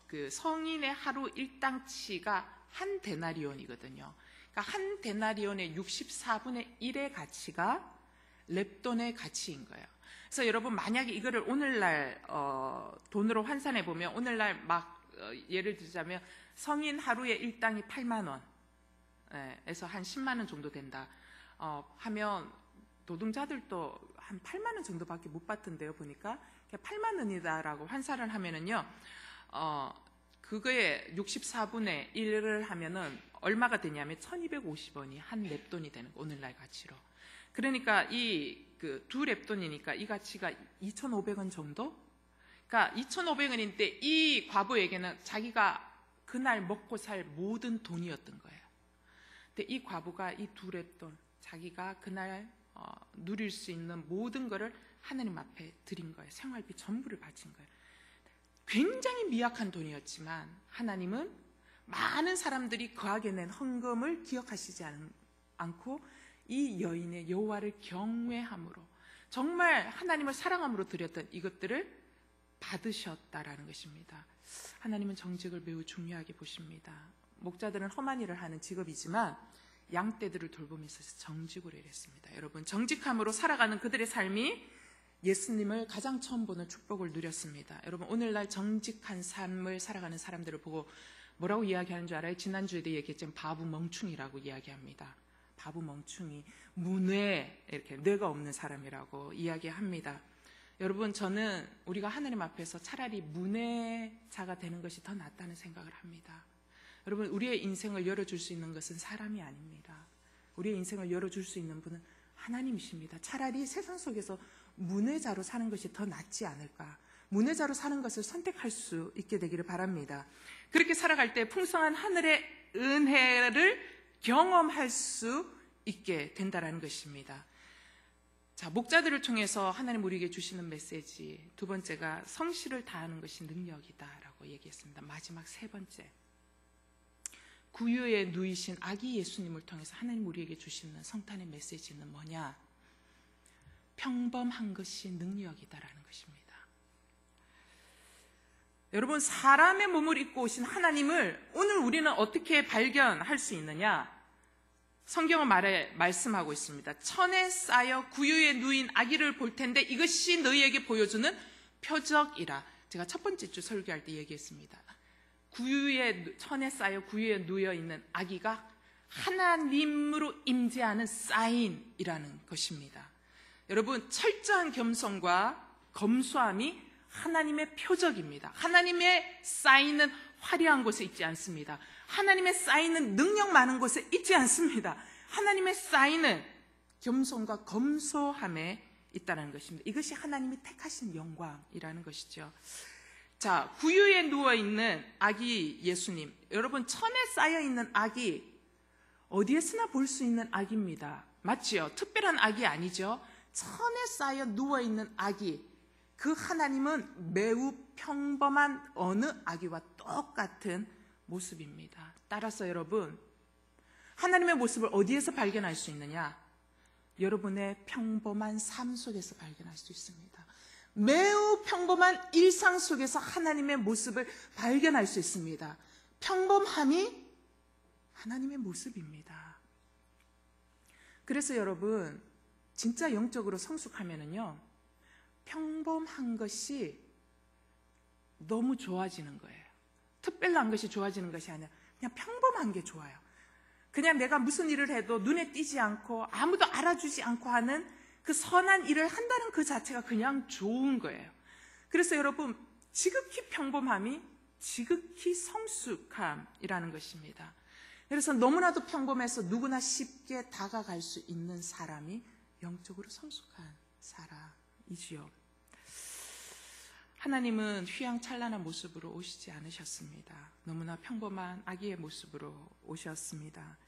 그 성인의 하루 일당치가 한 데나리온이거든요. 그러니까 한 데나리온의 64분의 1의 가치가 렙돈의 가치인 거예요. 그래서 여러분, 만약에 이거를 오늘날 돈으로 환산해 보면 오늘날 막 예를 들자면 성인 하루의 일당이 8만 원에서 한 10만 원 정도 된다 하면 노동자들도 한 8만 원 정도밖에 못 받던데요. 보니까 8만 원이다라고 환산을 하면은요, 그거에 64분의 1을 하면은 얼마가 되냐면 1250원이 한 렙돈이 되는 거, 오늘날 가치로. 그러니까 이 그 두 렙돈이니까 이 가치가 2,500원 정도? 그러니까 2,500원인데 이 과부에게는 자기가 그날 먹고 살 모든 돈이었던 거예요. 근데 이 과부가 이 두 렙돈, 자기가 그날 누릴 수 있는 모든 거를 하나님 앞에 드린 거예요. 생활비 전부를 바친 거예요. 굉장히 미약한 돈이었지만 하나님은 많은 사람들이 거하게 낸 헌금을 기억하시지 않고 이 여인의 여호와를 경외함으로, 정말 하나님을 사랑함으로 드렸던 이것들을 받으셨다라는 것입니다. 하나님은 정직을 매우 중요하게 보십니다. 목자들은 험한 일을 하는 직업이지만 양떼들을 돌봄에 있어서 정직으로 일했습니다. 여러분, 정직함으로 살아가는 그들의 삶이 예수님을 가장 처음 보는 축복을 누렸습니다. 여러분, 오늘날 정직한 삶을 살아가는 사람들을 보고 뭐라고 이야기하는 줄 알아요? 지난주에도 얘기했지만 바보 멍충이라고 이야기합니다. 바보, 멍충이, 무뇌, 이렇게 뇌가 없는 사람이라고 이야기합니다. 여러분, 저는 우리가 하나님 앞에서 차라리 무뇌자가 되는 것이 더 낫다는 생각을 합니다. 여러분, 우리의 인생을 열어줄 수 있는 것은 사람이 아닙니다. 우리의 인생을 열어줄 수 있는 분은 하나님이십니다. 차라리 세상 속에서 무뇌자로 사는 것이 더 낫지 않을까. 무뇌자로 사는 것을 선택할 수 있게 되기를 바랍니다. 그렇게 살아갈 때 풍성한 하늘의 은혜를 경험할 수 있게 된다는 것입니다. 자, 목자들을 통해서 하나님 우리에게 주시는 메시지, 두 번째가 성실을 다하는 것이 능력이다라고 얘기했습니다. 마지막 세 번째, 구유에 누이신 아기 예수님을 통해서 하나님 우리에게 주시는 성탄의 메시지는 뭐냐? 평범한 것이 능력이다라는 것입니다. 여러분, 사람의 몸을 입고 오신 하나님을 오늘 우리는 어떻게 발견할 수 있느냐? 성경은 말씀하고 있습니다. 천에 쌓여 구유에 누인 아기를 볼 텐데 이것이 너희에게 보여주는 표적이라. 제가 첫 번째 주 설교할 때 얘기했습니다. 천에 쌓여 구유에 누여 있는 아기가 하나님으로 임재하는 사인이라는 것입니다. 여러분, 철저한 겸손과 검소함이 하나님의 표적입니다. 하나님의 사인은 화려한 곳에 있지 않습니다. 하나님의 사인은 능력 많은 곳에 있지 않습니다. 하나님의 사인은 겸손과 검소함에 있다는 것입니다. 이것이 하나님이 택하신 영광이라는 것이죠. 자, 구유에 누워있는 아기 예수님, 여러분, 천에 쌓여있는 아기, 어디에서나 볼 수 있는 아기입니다. 맞지요? 특별한 아기 아니죠? 천에 쌓여 누워있는 아기, 그 하나님은 매우 평범한 어느 아기와 똑같은 모습입니다. 따라서 여러분, 하나님의 모습을 어디에서 발견할 수 있느냐? 여러분의 평범한 삶 속에서 발견할 수 있습니다. 매우 평범한 일상 속에서 하나님의 모습을 발견할 수 있습니다. 평범함이 하나님의 모습입니다. 그래서 여러분, 진짜 영적으로 성숙하면은요, 평범한 것이 너무 좋아지는 거예요. 특별한 것이 좋아지는 것이 아니라 그냥 평범한 게 좋아요. 그냥 내가 무슨 일을 해도 눈에 띄지 않고 아무도 알아주지 않고 하는 그 선한 일을 한다는 그 자체가 그냥 좋은 거예요. 그래서 여러분, 지극히 평범함이 지극히 성숙함이라는 것입니다. 그래서 너무나도 평범해서 누구나 쉽게 다가갈 수 있는 사람이 영적으로 성숙한 사람이지요. 하나님은 휘황찬란한 모습으로 오시지 않으셨습니다. 너무나 평범한 아기의 모습으로 오셨습니다.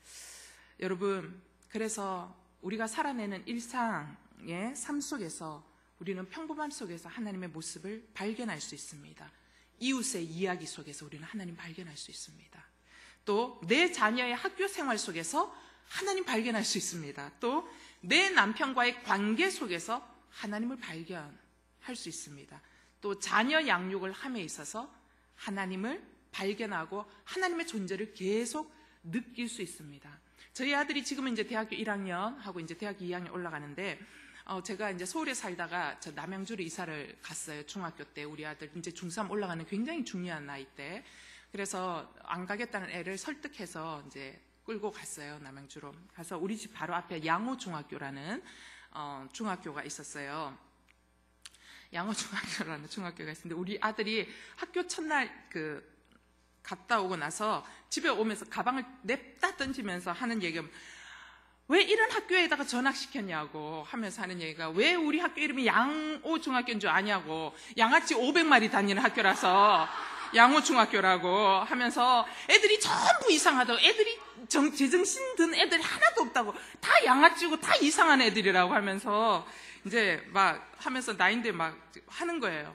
여러분, 그래서 우리가 살아내는 일상의 삶 속에서 우리는 평범함 속에서 하나님의 모습을 발견할 수 있습니다. 이웃의 이야기 속에서 우리는 하나님 발견할 수 있습니다. 또 내 자녀의 학교 생활 속에서 하나님 발견할 수 있습니다. 또 내 남편과의 관계 속에서 하나님을 발견할 수 있습니다. 또 자녀 양육을 함에 있어서 하나님을 발견하고 하나님의 존재를 계속 느낄 수 있습니다. 저희 아들이 지금은 이제 대학교 1학년 하고 이제 대학교 2학년 올라가는데, 제가 이제 서울에 살다가 저 남양주로 이사를 갔어요. 중학교 때 우리 아들 이제 중3 올라가는 굉장히 중요한 나이 때. 그래서 안 가겠다는 애를 설득해서 이제 끌고 갔어요. 남양주로 가서 우리 집 바로 앞에 양호중학교라는 중학교가 있었어요. 양호중학교라는 중학교가 있었는데 우리 아들이 학교 첫날 갔다 오고 나서 집에 오면서 가방을 냅다 던지면서 하는 얘기가, 왜 이런 학교에다가 전학시켰냐고 하면서 하는 얘기가, 왜 우리 학교 이름이 양호중학교인 줄 아냐고, 양아치 500마리 다니는 학교라서 양호중학교라고 하면서 애들이 전부 이상하다고, 애들이 제정신 든 애들이 하나도 없다고, 다 양아치고 다 이상한 애들이라고 하면서 이제 막 하면서 나인데 막 하는 거예요.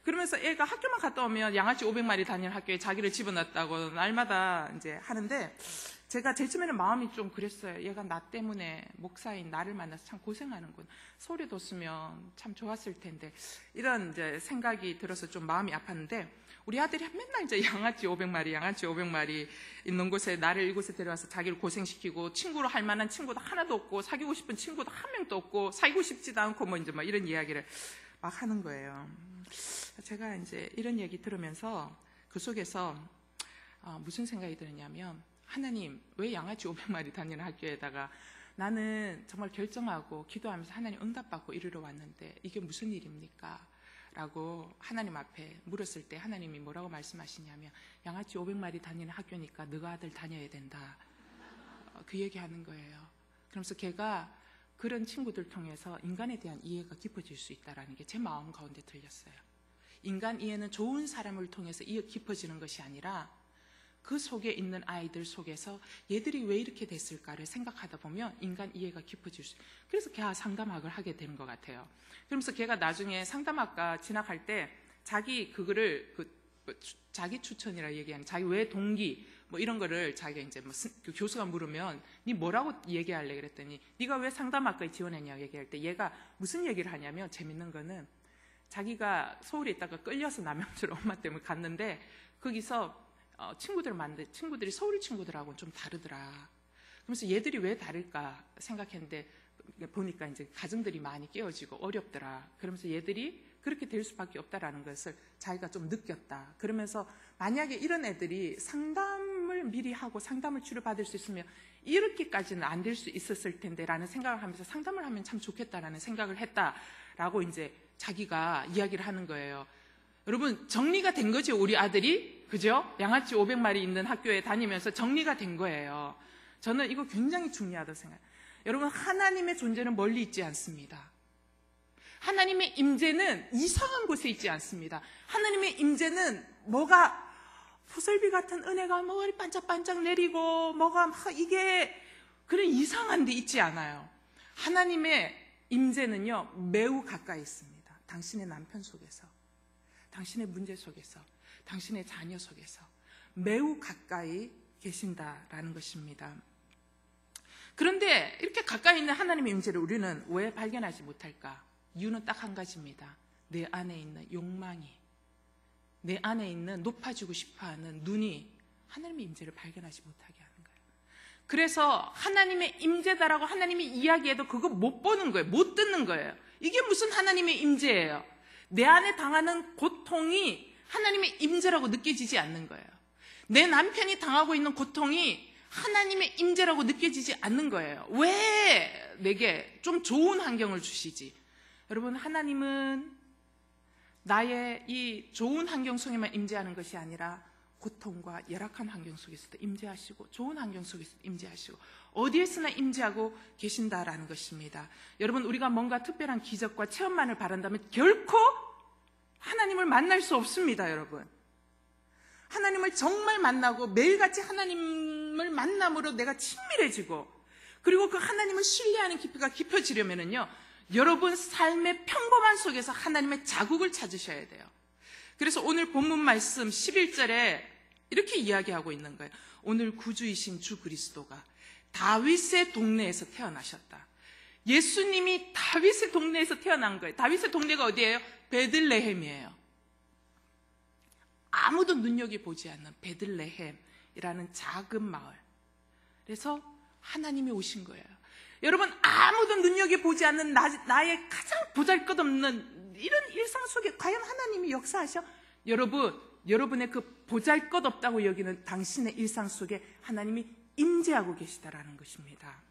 그러면서 애가 학교만 갔다 오면 양아치 500마리 다니는 학교에 자기를 집어넣었다고 날마다 이제 하는데, 제가 제일 처음에는 마음이 좀 그랬어요. 얘가 나 때문에 목사인 나를 만나서 참 고생하는군. 서울에 뒀으면 참 좋았을 텐데, 이런 이제 생각이 들어서 좀 마음이 아팠는데, 우리 아들이 맨날 이제 양아치 500마리 있는 곳에, 나를 이곳에 데려와서 자기를 고생시키고, 친구로 할 만한 친구도 하나도 없고, 사귀고 싶은 친구도 한 명도 없고, 사귀고 싶지도 않고, 뭐 이제 막 이런 이야기를 막 하는 거예요. 제가 이제 이런 얘기 들으면서 그 속에서 무슨 생각이 드느냐면, 하나님, 왜 양아치 500마리 다니는 학교에다가 나는 정말 결정하고 기도하면서 하나님 응답받고 이르러 왔는데 이게 무슨 일입니까? 라고 하나님 앞에 물었을 때 하나님이 뭐라고 말씀하시냐면, 양아치 500마리 다니는 학교니까 너가 아들 다녀야 된다, 그 얘기하는 거예요. 그러면서 걔가 그런 친구들 통해서 인간에 대한 이해가 깊어질 수 있다는 게 제 마음 가운데 들렸어요. 인간 이해는 좋은 사람을 통해서 깊어지는 것이 아니라 그 속에 있는 아이들 속에서 얘들이 왜 이렇게 됐을까를 생각하다 보면 인간 이해가 깊어질 수 있어요. 그래서 걔가 상담학을 하게 되는 것 같아요. 그러면서 걔가 나중에 상담학과 진학할 때 자기 그거를 자기 추천이라 얘기하는, 자기 왜 동기 뭐 이런 거를 자기가 이제 뭐 교수가 물으면 니 뭐라고 얘기할래 그랬더니 네가 왜 상담학과에 지원했냐고 얘기할 때 얘가 무슨 얘기를 하냐면, 재밌는 거는 자기가 서울에 있다가 끌려서 남양주로 엄마 때문에 갔는데 거기서 친구들을 만났는데 친구들이 서울 친구들하고는 좀 다르더라. 그러면서 얘들이 왜 다를까 생각했는데 보니까 이제 가정들이 많이 깨어지고 어렵더라. 그러면서 얘들이 그렇게 될 수밖에 없다라는 것을 자기가 좀 느꼈다. 그러면서 만약에 이런 애들이 상담을 미리 하고 상담을 치료받을 수 있으면 이렇게까지는 안 될 수 있었을 텐데 라는 생각을 하면서 상담을 하면 참 좋겠다라는 생각을 했다라고 이제 자기가 이야기를 하는 거예요. 여러분, 정리가 된 거죠, 우리 아들이. 그죠? 양아치 500마리 있는 학교에 다니면서 정리가 된 거예요. 저는 이거 굉장히 중요하다고 생각해요. 여러분, 하나님의 존재는 멀리 있지 않습니다. 하나님의 임재는 이상한 곳에 있지 않습니다. 하나님의 임재는 뭐가 포설비 같은 은혜가 머리 반짝반짝 내리고 뭐가 막 이게 그런 이상한 데 있지 않아요. 하나님의 임재는요, 매우 가까이 있습니다. 당신의 남편 속에서, 당신의 문제 속에서, 당신의 자녀 속에서 매우 가까이 계신다라는 것입니다. 그런데 이렇게 가까이 있는 하나님의 임재를 우리는 왜 발견하지 못할까? 이유는 딱 한 가지입니다. 내 안에 있는 욕망이, 내 안에 있는 높아지고 싶어하는 눈이 하나님의 임재를 발견하지 못하게 하는 거예요. 그래서 하나님의 임재다라고 하나님이 이야기해도 그거 못 보는 거예요. 못 듣는 거예요. 이게 무슨 하나님의 임재예요? 내 안에 당하는 고통이 하나님의 임재라고 느껴지지 않는 거예요. 내 남편이 당하고 있는 고통이 하나님의 임재라고 느껴지지 않는 거예요. 왜 내게 좀 좋은 환경을 주시지? 여러분, 하나님은 나의 이 좋은 환경 속에만 임재하는 것이 아니라 고통과 열악한 환경 속에서도 임재하시고 좋은 환경 속에서도 임재하시고 어디에서나 임재하고 계신다라는 것입니다. 여러분, 우리가 뭔가 특별한 기적과 체험만을 바란다면 결코 하나님을 만날 수 없습니다. 여러분, 하나님을 정말 만나고 매일같이 하나님을 만남으로 내가 친밀해지고 그리고 그 하나님을 신뢰하는 깊이가 깊어지려면요, 여러분 삶의 평범한 속에서 하나님의 자국을 찾으셔야 돼요. 그래서 오늘 본문 말씀 11절에 이렇게 이야기하고 있는 거예요. 오늘 구주이신 주 그리스도가 다윗의 동네에서 태어나셨다. 예수님이 다윗의 동네에서 태어난 거예요. 다윗의 동네가 어디예요? 베들레헴이에요. 아무도 눈여겨보지 않는 베들레헴이라는 작은 마을. 그래서 하나님이 오신 거예요. 여러분, 아무도 눈여겨보지 않는 나의 가장 보잘것없는 이런 일상 속에 과연 하나님이 역사하셔? 여러분의 그 보잘것없다고 여기는 당신의 일상 속에 하나님이 임재하고 계시다라는 것입니다.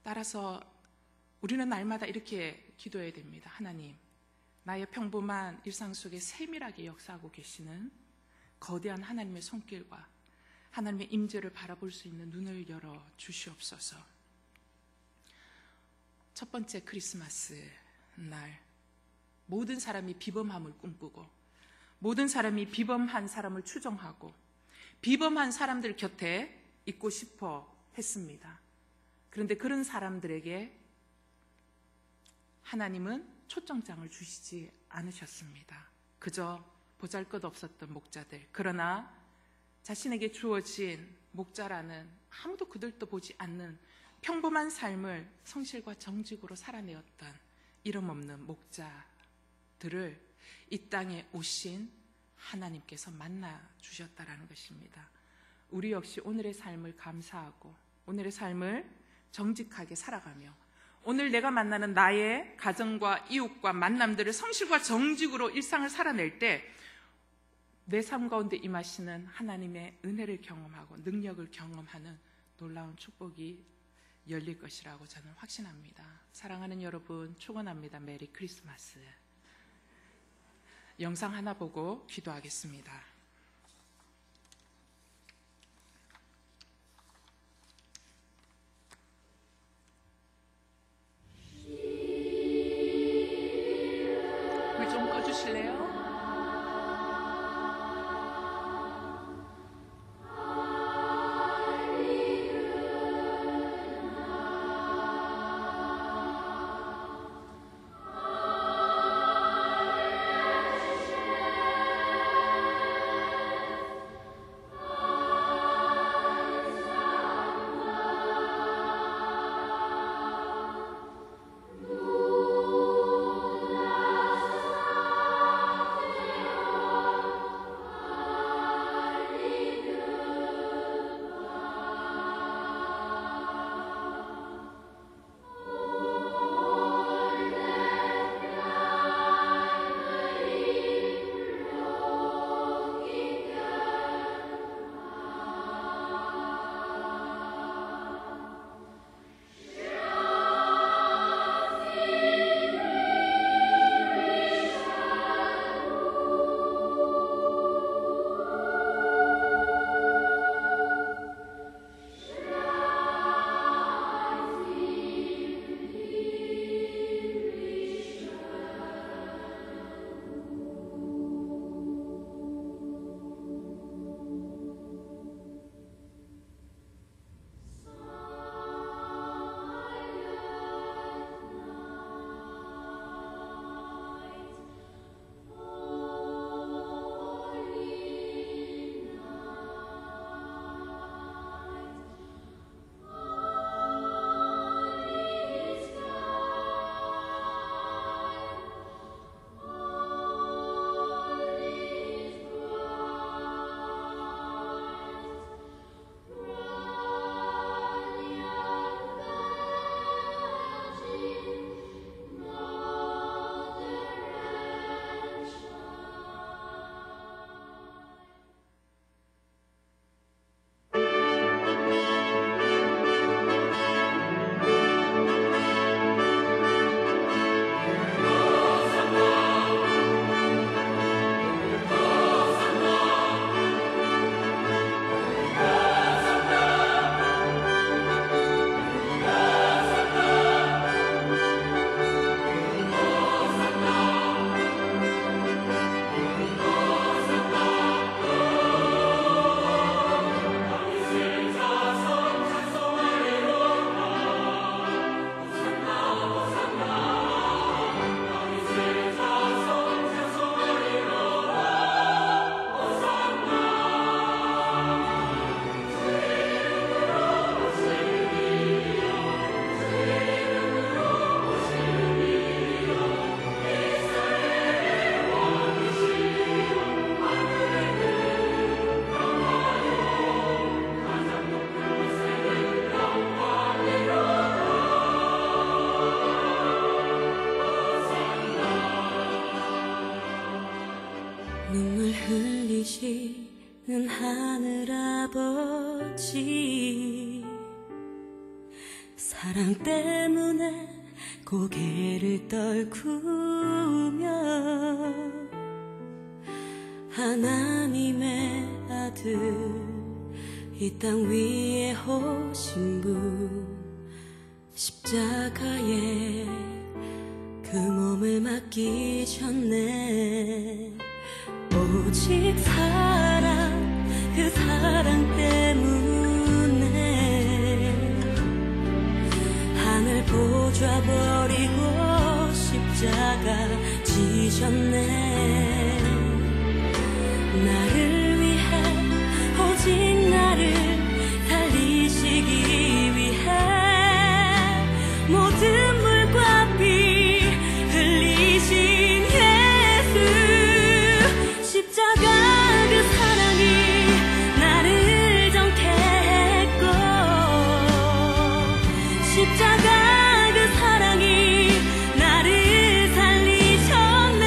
따라서 우리는 날마다 이렇게 기도해야 됩니다. 하나님, 나의 평범한 일상 속에 세밀하게 역사하고 계시는 거대한 하나님의 손길과 하나님의 임재를 바라볼 수 있는 눈을 열어 주시옵소서. 첫 번째 크리스마스 날, 모든 사람이 비범함을 꿈꾸고 모든 사람이 비범한 사람을 추종하고 비범한 사람들 곁에 있고 싶어 했습니다. 그런데 그런 사람들에게 하나님은 초청장을 주시지 않으셨습니다. 그저 보잘것없었던 목자들, 그러나 자신에게 주어진 목자라는 아무도 그들도 보지 않는 평범한 삶을 성실과 정직으로 살아내었던 이름 없는 목자들을 이 땅에 오신 하나님께서 만나 주셨다라는 것입니다. 우리 역시 오늘의 삶을 감사하고 오늘의 삶을 정직하게 살아가며 오늘 내가 만나는 나의 가정과 이웃과 만남들을 성실과 정직으로 일상을 살아낼 때 내 삶 가운데 임하시는 하나님의 은혜를 경험하고 능력을 경험하는 놀라운 축복이 열릴 것이라고 저는 확신합니다. 사랑하는 여러분, 축원합니다. 메리 크리스마스. 영상 하나 보고 기도하겠습니다. 불 좀 꺼주실래요? 흘리시는 하늘아버지, 사랑 때문에 고개를 떨구며 하나님의 아들 이 땅 위에 오신 분, 십자가에 그 몸을 맡기셨네. 오직 사랑, 그 사랑 때문에 하늘 보좌 버리고 십자가 지셨네. 나를 위해, 오직 나를 살리시기 위해 모든 물과 피 흘리신 예수, 십자가 그 사랑이 나를 정케했고, 십자가 그 사랑이 나를 살리셨네.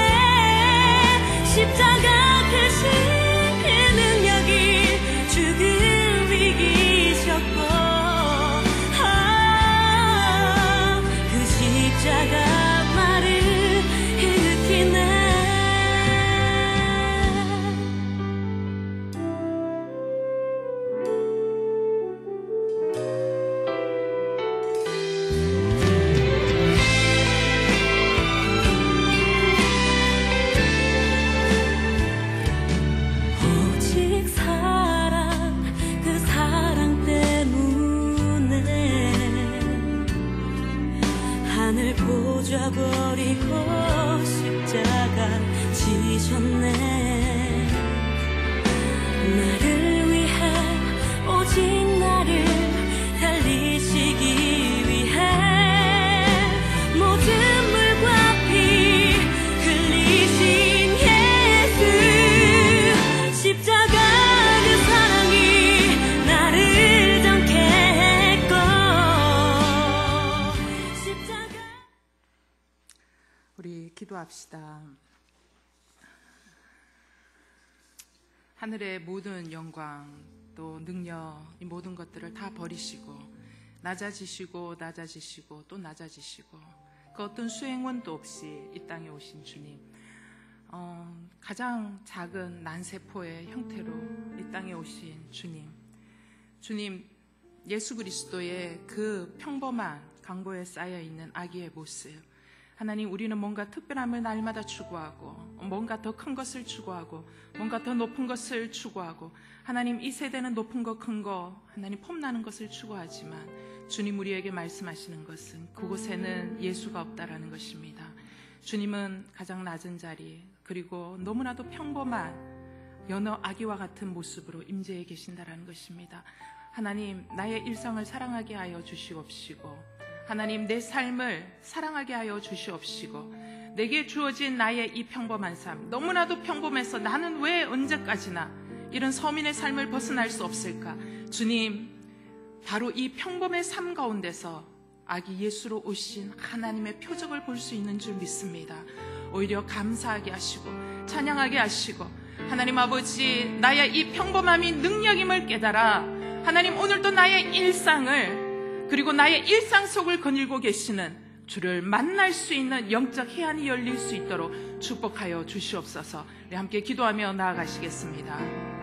십자가 그 하늘 보좌 버리고 십자가 지셨네. 나를 위해 오직 나를 달리시기 위해 모든 물과 피 흘리신 예수. 십자가 그 사랑이 나를 정케 했고. 십자가. 우리 기도합시다. 하늘의 모든 영광 또 능력 이 모든 것들을 다 버리시고 낮아지시고 또 낮아지시고 그 어떤 수행원도 없이 이 땅에 오신 주님, 가장 작은 난세포의 형태로 이 땅에 오신 주님, 예수 그리스도의 그 평범한 강보에 쌓여있는 아기의 모습, 하나님, 우리는 뭔가 특별함을 날마다 추구하고 뭔가 더 큰 것을 추구하고 뭔가 더 높은 것을 추구하고, 하나님, 이 세대는 높은 거 큰 거 하나님 폼나는 것을 추구하지만 주님 우리에게 말씀하시는 것은 그곳에는 예수가 없다라는 것입니다. 주님은 가장 낮은 자리 그리고 너무나도 평범한 여느 아기와 같은 모습으로 임재해 계신다라는 것입니다. 하나님, 나의 일상을 사랑하게 하여 주시옵시고, 하나님, 내 삶을 사랑하게 하여 주시옵시고, 내게 주어진 나의 이 평범한 삶, 너무나도 평범해서 나는 왜 언제까지나 이런 서민의 삶을 벗어날 수 없을까? 주님, 바로 이 평범의 삶 가운데서 아기 예수로 오신 하나님의 표적을 볼 수 있는 줄 믿습니다. 오히려 감사하게 하시고 찬양하게 하시고, 하나님 아버지, 나의 이 평범함이 능력임을 깨달아 하나님, 오늘도 나의 일상을 그리고 나의 일상 속을 거닐고 계시는 주를 만날 수 있는 영적 해안이 열릴 수 있도록 축복하여 주시옵소서. 우리 함께 기도하며 나아가시겠습니다.